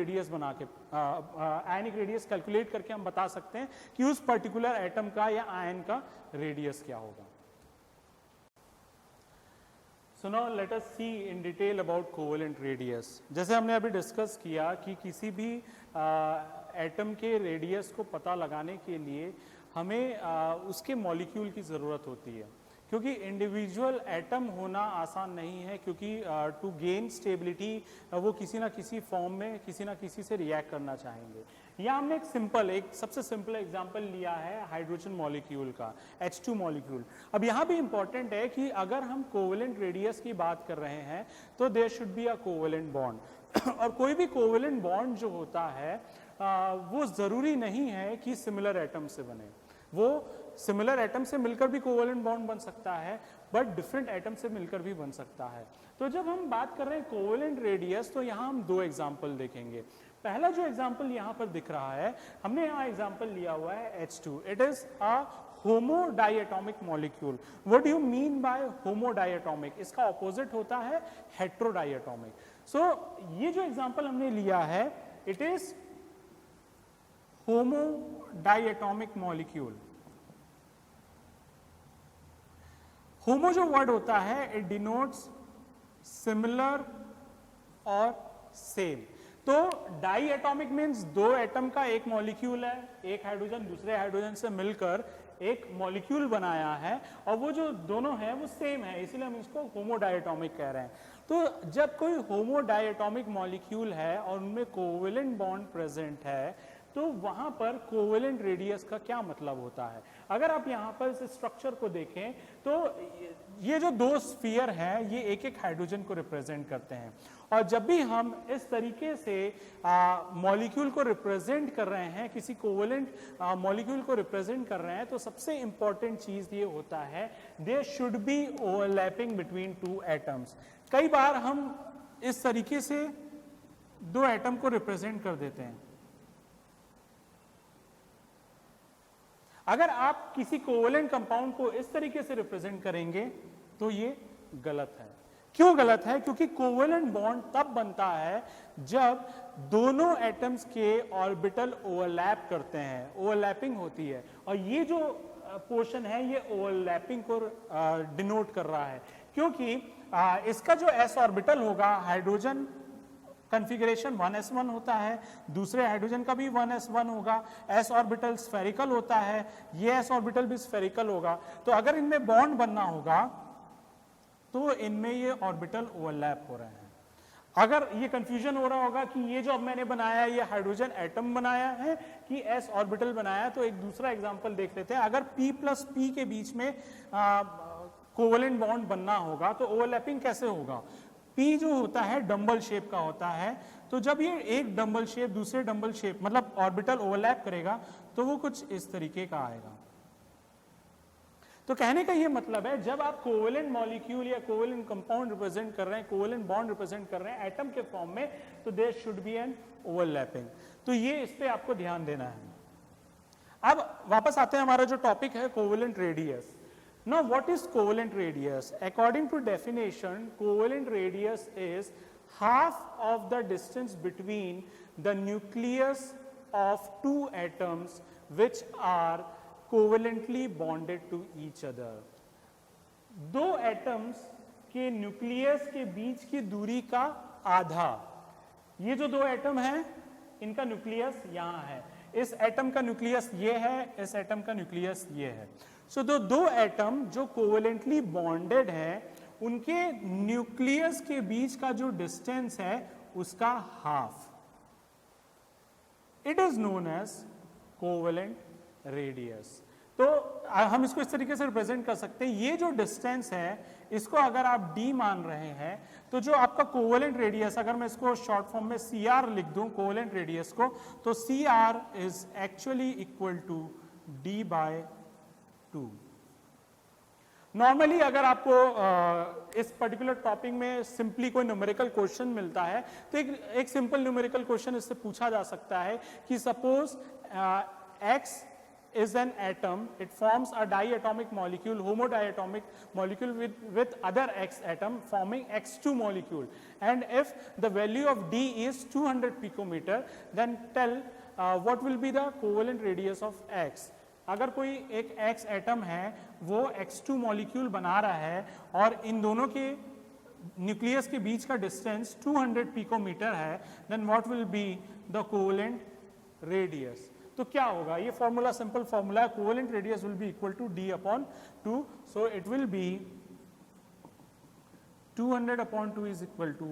रेडियस कैलकुलेट करके हम बता सकते हैं कि उस पर्टिकुलर एटम का या आयन का रेडियस क्या होगा। So now let us see in detail about covalent radius. जैसे हमने अभी डिस्कस किया कि किसी भी एटम के रेडियस को पता लगाने के लिए हमें उसके मॉलिक्यूल की ज़रूरत होती है, क्योंकि इंडिविजुअल एटम होना आसान नहीं है, क्योंकि टू गेन स्टेबिलिटी वो किसी ना किसी फॉर्म में किसी ना किसी से रिएक्ट करना चाहेंगे। यहाँ हमने एक सबसे सिंपल एग्जांपल लिया है हाइड्रोजन मॉलिक्यूल का, H2 मॉलिक्यूल। अब यहाँ भी इंपॉर्टेंट है कि अगर हम कोवेलेंट रेडियस की बात कर रहे हैं तो there should be a covalent bond और कोई भी कोवेलेंट बॉन्ड जो होता है वो ज़रूरी नहीं है कि सिमिलर एटम से बने। वो सिमिलर एटम से मिलकर भी कोवेलेंट बॉन्ड बन सकता है, बट डिफरेंट एटम से मिलकर भी बन सकता है। तो जब हम बात कर रहे हैं कोवेलेंट रेडियस तो यहाँ हम दो एग्जाम्पल देखेंगे। पहला जो एग्जाम्पल यहाँ पर दिख रहा है, हमने यहाँ एग्जाम्पल लिया हुआ है H2। It is a homo diatomic molecule. What do you mean by homo diatomic? इसका ऑपोजिट होता है हेट्रोडाइएटॉमिक। सो ये जो एग्जाम्पल हमने लिया है, it is homo diatomic molecule. Homo जो वर्ड होता है इट डिनोट्स सिमिलर और सेम। तो डाई एटॉमिक मीन्स दो एटम का एक मॉलिक्यूल है, एक हाइड्रोजन दूसरे हाइड्रोजन से मिलकर एक मॉलिक्यूल बनाया है और वो जो दोनों हैं वो सेम है, इसीलिए हम इसको होमो डाइएटॉमिक कह रहे हैं। तो जब कोई होमो डाइएटॉमिक मॉलिक्यूल है और उनमें कोवेलेंट बॉन्ड प्रेजेंट है तो वहां पर कोवेलेंट रेडियस का क्या मतलब होता है। अगर आप यहाँ पर इस स्ट्रक्चर को देखें तो ये जो दो स्फीयर हैं ये एक एक हाइड्रोजन को रिप्रेजेंट करते हैं, और जब भी हम इस तरीके से मॉलिक्यूल को रिप्रेजेंट कर रहे हैं, किसी कोवेलेंट मॉलिक्यूल को रिप्रेजेंट कर रहे हैं, तो सबसे इंपॉर्टेंट चीज ये होता है there should be overlapping between two atoms. कई बार हम इस तरीके से दो एटम को रिप्रेजेंट कर देते हैं। अगर आप किसी कोवेलेंट कंपाउंड को इस तरीके से रिप्रेजेंट करेंगे तो ये गलत है। क्यों गलत है? क्योंकि कोवेलेंट बॉन्ड तब बनता है जब दोनों एटम्स के ऑर्बिटल ओवरलैप करते हैं, ओवरलैपिंग होती है, और ये जो पोर्शन है ये ओवरलैपिंग को डिनोट कर रहा है, क्योंकि इसका जो s ऑर्बिटल होगा, हाइड्रोजन कॉन्फ़िगरेशन 1s1 होता है, दूसरे हाइड्रोजन का भी 1s1 होगा, s ऑर्बिटल स्फेरिकल होता है, ये s ऑर्बिटल भी स्फेरिकल होगा। तो अगर इनमें बॉन्ड बनना होगा तो इनमें ये ऑर्बिटल ओवरलैप हो रहे हैं। अगर ये कंफ्यूजन हो रहा होगा कि ये जो अब मैंने बनाया ये हाइड्रोजन एटम बनाया है कि s ऑर्बिटल बनाया है, तो एक दूसरा एग्जांपल देख लेते हैं। अगर p प्लस p के बीच में कोवेलेंट बॉन्ड बनना होगा तो ओवरलैपिंग कैसे होगा? P जो होता है डंबल शेप का होता है, तो जब ये एक डंबल शेप दूसरे डंबल शेप मतलब ऑर्बिटल ओवरलैप करेगा तो वो कुछ इस तरीके का आएगा। तो कहने का ये मतलब है जब आप कोवेलेंट मॉलिक्यूल या कोवेलेंट कंपाउंड रिप्रेजेंट कर रहे हैं, कोवेलेंट बॉन्ड रिप्रेजेंट कर रहे हैं एटम के फॉर्म में, तो there should be an overlapping. तो ये इस पे आपको ध्यान देना है। अब वापस आते हैं, हमारा जो टॉपिक है covalent radius. Now what is covalent radius? According to definition, covalent radius is half of the distance between the nucleus of two atoms which are covalently bonded to each other. दो atoms के nucleus के बीच की दूरी का आधा। ये जो दो एटम हैं इनका न्यूक्लियस यहाँ है, इस एटम का न्यूक्लियस ये है, इस एटम का न्यूक्लियस ये है। सो दो एटम जो कोवेलेंटली बॉन्डेड है उनके न्यूक्लियस के बीच का जो डिस्टेंस है उसका half, it is known as covalent radius. तो हम इसको इस तरीके से रिप्रेजेंट कर सकते हैं, ये जो डिस्टेंस है इसको अगर आप d मान रहे हैं तो जो आपका कोवेलेंट रेडियस, अगर मैं इसको शॉर्ट फॉर्म में Cr लिख दूं कोवेलेंट रेडियस को, तो Cr is actually equal to d/2। Normally अगर आपको इस पर्टिकुलर टॉपिक में सिंपली कोई न्यूमेरिकल क्वेश्चन मिलता है तो एक सिंपल न्यूमेरिकल क्वेश्चन इससे पूछा जा सकता है कि suppose x is an atom, it forms a diatomic molecule, homodiatomic molecule with other x atom forming x2 molecule, and if the value of d is 200 picometer, then tell what will be the covalent radius of x। अगर कोई एक x atom है वो x2 molecule बना रहा है और इन दोनों के न्यूक्लियस के बीच का डिस्टेंस 200 पिकोमीटर है, then what will be the covalent radius. तो क्या होगा, ये formula simple formula, covalent radius will be equal to d/2, so it will be 200/2 is equal to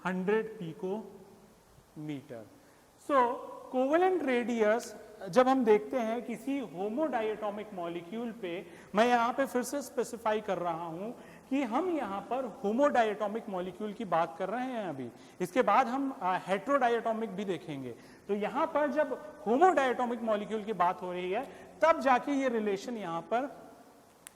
100 picometer. So covalent radius जब हम देखते हैं किसी होमोडायटोमिक मॉलिक्यूल पे, मैं यहाँ पे फिर से स्पेसिफाई कर रहा हूँ कि हम यहाँ पर होमोडायटोमिक मॉलिक्यूल की बात कर रहे हैं अभी, इसके बाद हम हेट्रोडायटोमिक भी देखेंगे। तो यहाँ पर जब होमोडायटोमिक मॉलिक्यूल की बात हो रही है तब जाके ये रिलेशन यहाँ पर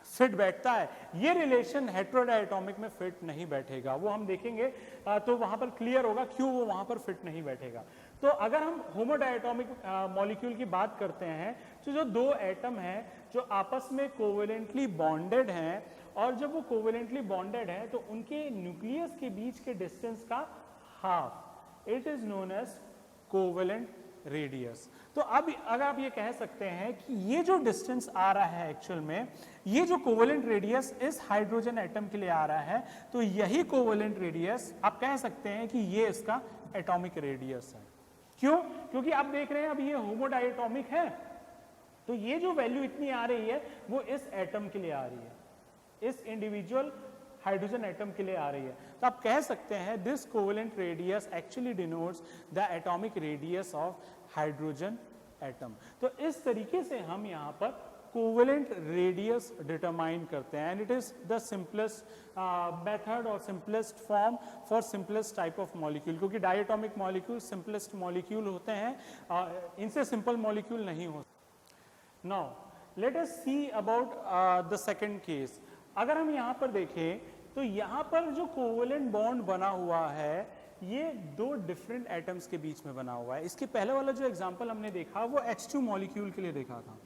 फिट बैठता है, ये रिलेशन हेट्रोडायटोमिक में फिट नहीं बैठेगा, वो हम देखेंगे तो वहां पर क्लियर होगा क्यों वो वहां पर फिट नहीं बैठेगा। तो अगर हम होमोडायटोमिक मॉलिक्यूल की बात करते हैं तो जो दो एटम हैं जो आपस में कोवेलेंटली बॉन्डेड हैं, और जब वो कोवेलेंटली बॉन्डेड हैं तो उनके न्यूक्लियस के बीच के डिस्टेंस का half, it is known as covalent radius. तो अब अगर आप ये कह सकते हैं कि ये जो डिस्टेंस आ रहा है एक्चुअल में, ये जो कोवेलेंट रेडियस इस हाइड्रोजन एटम के लिए आ रहा है, तो यही कोवेलेंट रेडियस आप कह सकते हैं कि ये इसका एटॉमिक रेडियस है। क्यों? क्योंकि आप देख रहे हैं अब ये होमोडायटोमिक है, तो ये जो वैल्यू इतनी आ रही है वो इस एटम के लिए आ रही है, इस इंडिविजुअल हाइड्रोजन एटम के लिए आ रही है। तो आप कह सकते हैं this covalent radius actually denotes the atomic radius of hydrogen atom. तो इस तरीके से हम यहाँ पर कोवेलेंट रेडियस डिटरमाइन करते हैं, and it is the simplest method और simplest form for simplest type of molecule, क्योंकि डायटोमिक मॉलिक्यूल सिंपलेस्ट मॉलिक्यूल होते हैं, इनसे सिंपल मॉलिक्यूल नहीं होते। Now let us see about the second case. अगर हम यहाँ पर देखें तो यहाँ पर जो कोवेलेंट बॉन्ड बना हुआ है ये दो डिफरेंट एटम्स के बीच में बना हुआ है। इसके पहले वाला जो एग्जांपल हमने देखा वो H2 मॉलिक्यूल के लिए देखा था।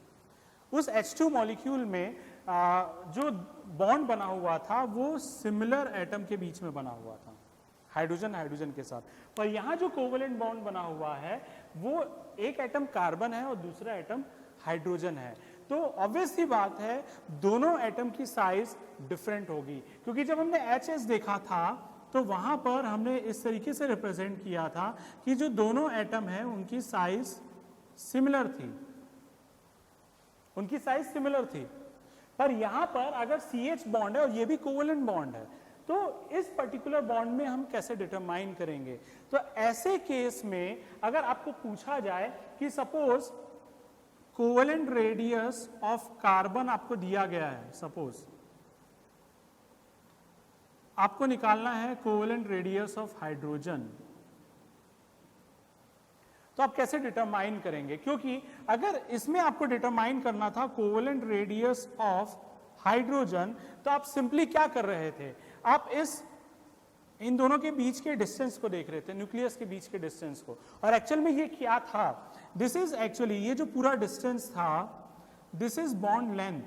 उस H2 मॉलिक्यूल में जो बॉन्ड बना हुआ था वो सिमिलर एटम के बीच में बना हुआ था, हाइड्रोजन हाइड्रोजन के साथ। पर यहाँ जो कोवेलेंट बॉन्ड बना हुआ है वो एक एटम कार्बन है और दूसरा एटम हाइड्रोजन है। तो ऑब्वियस सी बात है दोनों एटम की साइज डिफरेंट होगी, क्योंकि जब हमने HS देखा था तो वहां पर हमने इस तरीके से रिप्रेजेंट किया था कि जो दोनों एटम हैं उनकी साइज सिमिलर थी, उनकी साइज सिमिलर थी। पर यहां पर अगर CH बॉन्ड है और ये भी कोवेलेंट बॉन्ड है, तो इस पर्टिकुलर बॉन्ड में हम कैसे डिटरमाइन करेंगे? तो ऐसे केस में अगर आपको पूछा जाए कि suppose covalent radius of carbon आपको दिया गया है, सपोज आपको निकालना है कोवेलेंट रेडियस ऑफ हाइड्रोजन, तो आप कैसे डिटरमाइन करेंगे? क्योंकि अगर इसमें आपको डिटरमाइन करना था कोवेलेंट रेडियस ऑफ हाइड्रोजन, तो आप सिंपली क्या कर रहे थे, आप इन दोनों के बीच के डिस्टेंस को देख रहे थे, न्यूक्लियस के बीच के डिस्टेंस को। और एक्चुअल में ये क्या था, दिस इज एक्चुअली ये जो पूरा डिस्टेंस था दिस इज बॉन्ड लेंथ,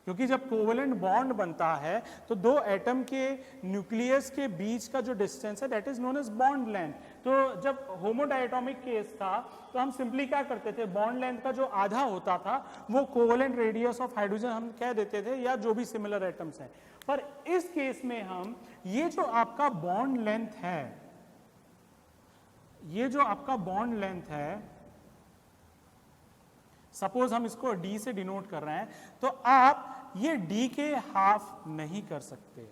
क्योंकि जब कोवेलेंट बॉन्ड बनता है तो दो एटम के न्यूक्लियस के बीच का जो डिस्टेंस है that is known as bond length. तो जब होमोडायटोमिक केस था तो हम सिंपली क्या करते थे, बॉन्ड लेंथ का जो आधा होता था वो कोवेलेंट रेडियस ऑफ हाइड्रोजन हम कह देते थे, या जो भी सिमिलर एटम्स हैं। पर इस केस में हम ये जो आपका बॉन्ड लेंथ है, ये जो आपका बॉन्ड लेंथ है, सपोज हम इसको डी से डिनोट कर रहे हैं, तो आप ये डी के हाफ नहीं कर सकते।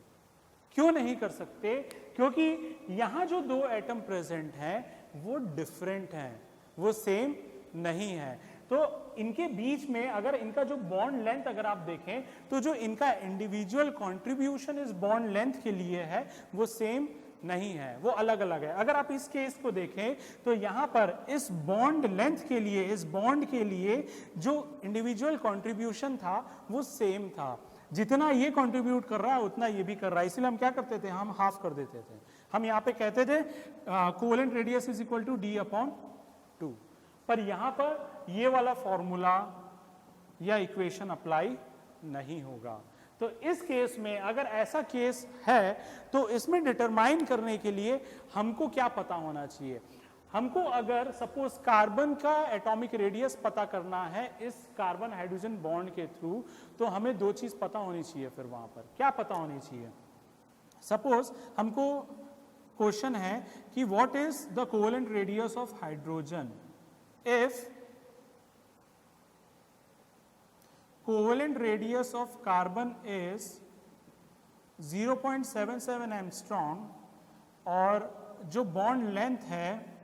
क्यों नहीं कर सकते? क्योंकि यहां जो दो एटम प्रेजेंट हैं वो डिफरेंट हैं, वो सेम नहीं है। तो इनके बीच में अगर इनका जो बॉन्ड लेंथ अगर आप देखें तो जो इनका इंडिविजुअल कंट्रीब्यूशन इस बॉन्ड लेंथ के लिए है वो सेम नहीं है, वो अलग अलग है। अगर आप इस केस को देखें तो यहां पर इस बॉन्ड लेंथ के लिए, इस बॉन्ड के लिए जो इंडिविजुअल कंट्रीब्यूशन था वो सेम था। जितना ये कंट्रीब्यूट कर रहा है उतना ये भी कर रहा है, इसलिए हम क्या करते थे, हम हाफ कर देते थे। हम यहाँ पे कहते थे covalent radius is equal to D upon 2, पर यहां पर ये वाला फॉर्मूला या इक्वेशन अप्लाई नहीं होगा। तो इस केस में अगर ऐसा केस है तो इसमें डिटरमाइन करने के लिए हमको क्या पता होना चाहिए? हमको अगर सपोज कार्बन का एटॉमिक रेडियस पता करना है इस कार्बन हाइड्रोजन बॉन्ड के थ्रू, तो हमें दो चीज पता होनी चाहिए। फिर वहां पर क्या पता होनी चाहिए? सपोज हमको क्वेश्चन है कि what is the covalent radius of hydrogen if covalent radius of carbon is 0.77 angstrom और जो बॉन्ड लेंथ है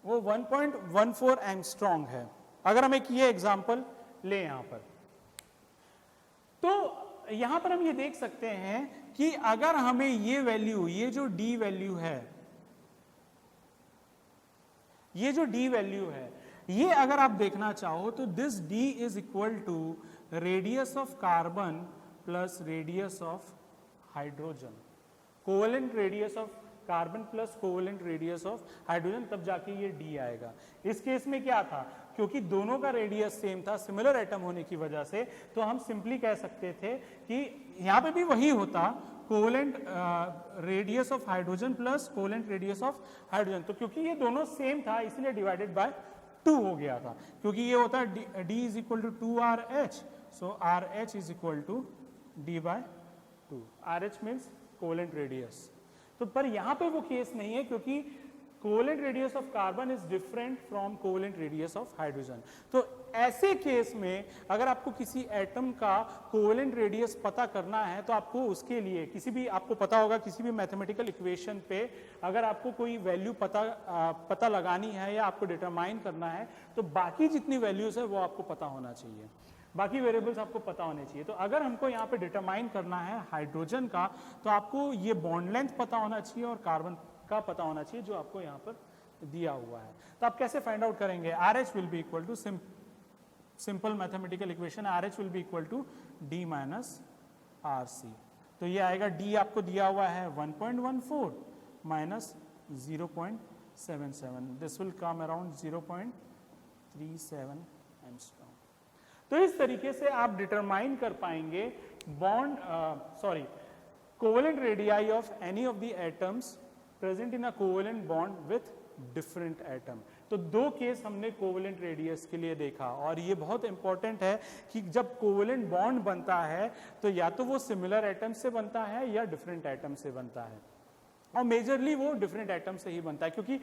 वो 1.14 एंगस्ट्रॉम है। अगर हम एक ये एग्जांपल लें यहां पर, तो यहां पर हम ये देख सकते हैं कि अगर हमें ये वैल्यू, ये जो डी वैल्यू है, ये जो डी वैल्यू है, ये अगर आप देखना चाहो तो this D is equal to radius of carbon plus radius of hydrogen, covalent radius of carbon plus covalent radius of hydrogen, तब जाके ये डी आएगा। इस केस में क्या था, क्योंकि दोनों का रेडियस सेम था, सिमिलर एटम होने की वजह से, तो हम सिंपली कह सकते थे कि यहां पे भी वही होता, covalent radius of hydrogen plus covalent radius of hydrogen. तो क्योंकि ये दोनों सेम था इसलिए डिवाइडेड बाय 2 हो गया था, क्योंकि ये होता है D is equal to 2RH, सो RH is equal to D by 2। RH means covalent radius. तो पर यहां पे वो केस नहीं है, क्योंकि covalent radius of carbon is different from covalent radius of hydrogen. तो ऐसे केस में अगर आपको किसी एटम का कोवेलेंट रेडियस पता करना है तो आपको उसके लिए किसी भी, आपको पता होगा किसी भी मैथमेटिकल इक्वेशन पे अगर आपको कोई वैल्यू पता लगानी है या आपको डिटरमाइन करना है तो बाकी जितनी वैल्यूज है वो आपको पता होना चाहिए, बाकी वेरिएबल्स आपको पता होने चाहिए। तो अगर हमको यहाँ पे डिटरमाइन करना है हाइड्रोजन का तो आपको ये बॉन्ड लेंथ पता होना चाहिए और कार्बन का पता होना चाहिए जो आपको यहाँ पर दिया हुआ है। तो आप कैसे फाइंड आउट करेंगे? RH will be equal to simple mathematical equation, RH will be equal to D minus RC। तो ये आएगा, D आपको दिया हुआ है 1.14 minus 0.77, this will come around 0.37 angstrom. तो इस तरीके से आप डिटरमाइन कर पाएंगे covalent radii of any of the atoms present in a covalent bond with different atom. तो दो केस हमने कोवेलेंट रेडियस के लिए देखा, और ये बहुत इंपॉर्टेंट है कि जब कोवेलेंट बॉन्ड बनता है तो या तो वो सिमिलर एटम से बनता है या डिफरेंट एटम से बनता है, और मेजरली वो डिफरेंट एटम से ही बनता है, क्योंकि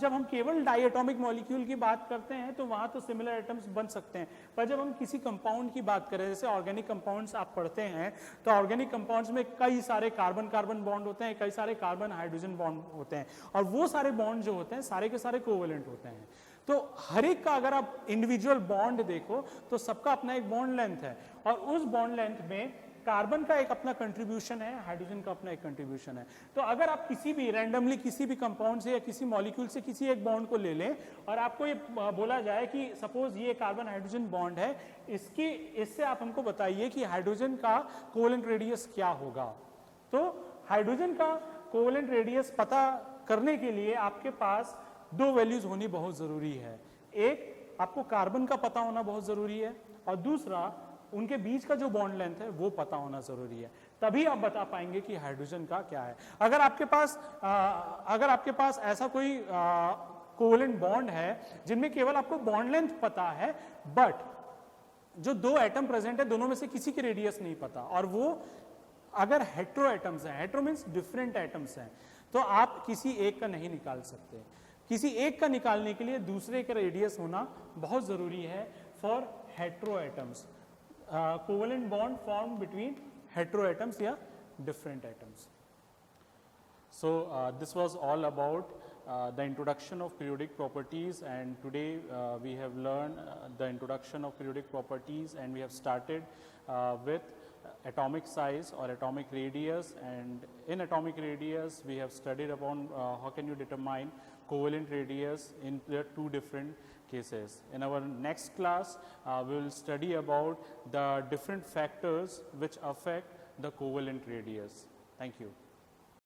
जब हम केवल डाइएटॉमिक मॉलिक्यूल की बात करते हैं तो वहां तो सिमिलर एटम्स बन सकते हैं, पर जब हम किसी कंपाउंड की बात करें, जैसे ऑर्गेनिक कंपाउंड्स आप पढ़ते हैं तो ऑर्गेनिक कंपाउंड्स में कई सारे कार्बन कार्बन बॉन्ड होते हैं, कई सारे कार्बन हाइड्रोजन बॉन्ड होते हैं, और वो सारे बॉन्ड जो होते हैं सारे के सारे कोवेलेंट होते हैं। तो हर एक का अगर आप इंडिविजुअल बॉन्ड देखो तो सबका अपना एक बॉन्ड लेंथ है, और उस बॉन्ड लेंथ में कार्बन का एक अपना कंट्रीब्यूशन है, हाइड्रोजन का अपना एक कंट्रीब्यूशन है। तो अगर आप किसी भी रैंडमली किसी भी कंपाउंड से या किसी मॉलिक्यूल से किसी एक बॉन्ड को ले लें और आपको ये बोला जाए कि सपोज ये कार्बन हाइड्रोजन बॉन्ड है, इससे आप हमको बताइए कि हाइड्रोजन का कोवेलेंट रेडियस क्या होगा। तो हाइड्रोजन का कोवेलेंट रेडियस पता करने के लिए आपके पास दो वैल्यूज होनी बहुत जरूरी है, एक आपको कार्बन का पता होना बहुत जरूरी है, और दूसरा उनके बीच का जो बॉन्ड लेंथ है वो पता होना जरूरी है, तभी आप बता पाएंगे कि हाइड्रोजन का क्या है। अगर आपके पास ऐसा कोई कोवेलेंट बॉन्ड है जिनमें केवल आपको बॉन्ड लेंथ पता है, बट जो दो एटम प्रेजेंट है दोनों में से किसी की रेडियस नहीं पता, और वो अगर हेट्रो एटम्स हैं, हेट्रो मीन्स डिफरेंट एटम्स हैं, तो आप किसी एक का नहीं निकाल सकते। किसी एक का निकालने के लिए दूसरे का रेडियस होना बहुत ज़रूरी है for hetero atoms, covalent bond form between hetero atoms या different atoms. So this was all about the introduction of periodic properties, and today we have learned the introduction of periodic properties, and we have started with atomic size or atomic radius, and in atomic radius we have studied upon how can you determine covalent radius in the two different cases. In our next class we will study about the different factors which affect the covalent radius. Thank you.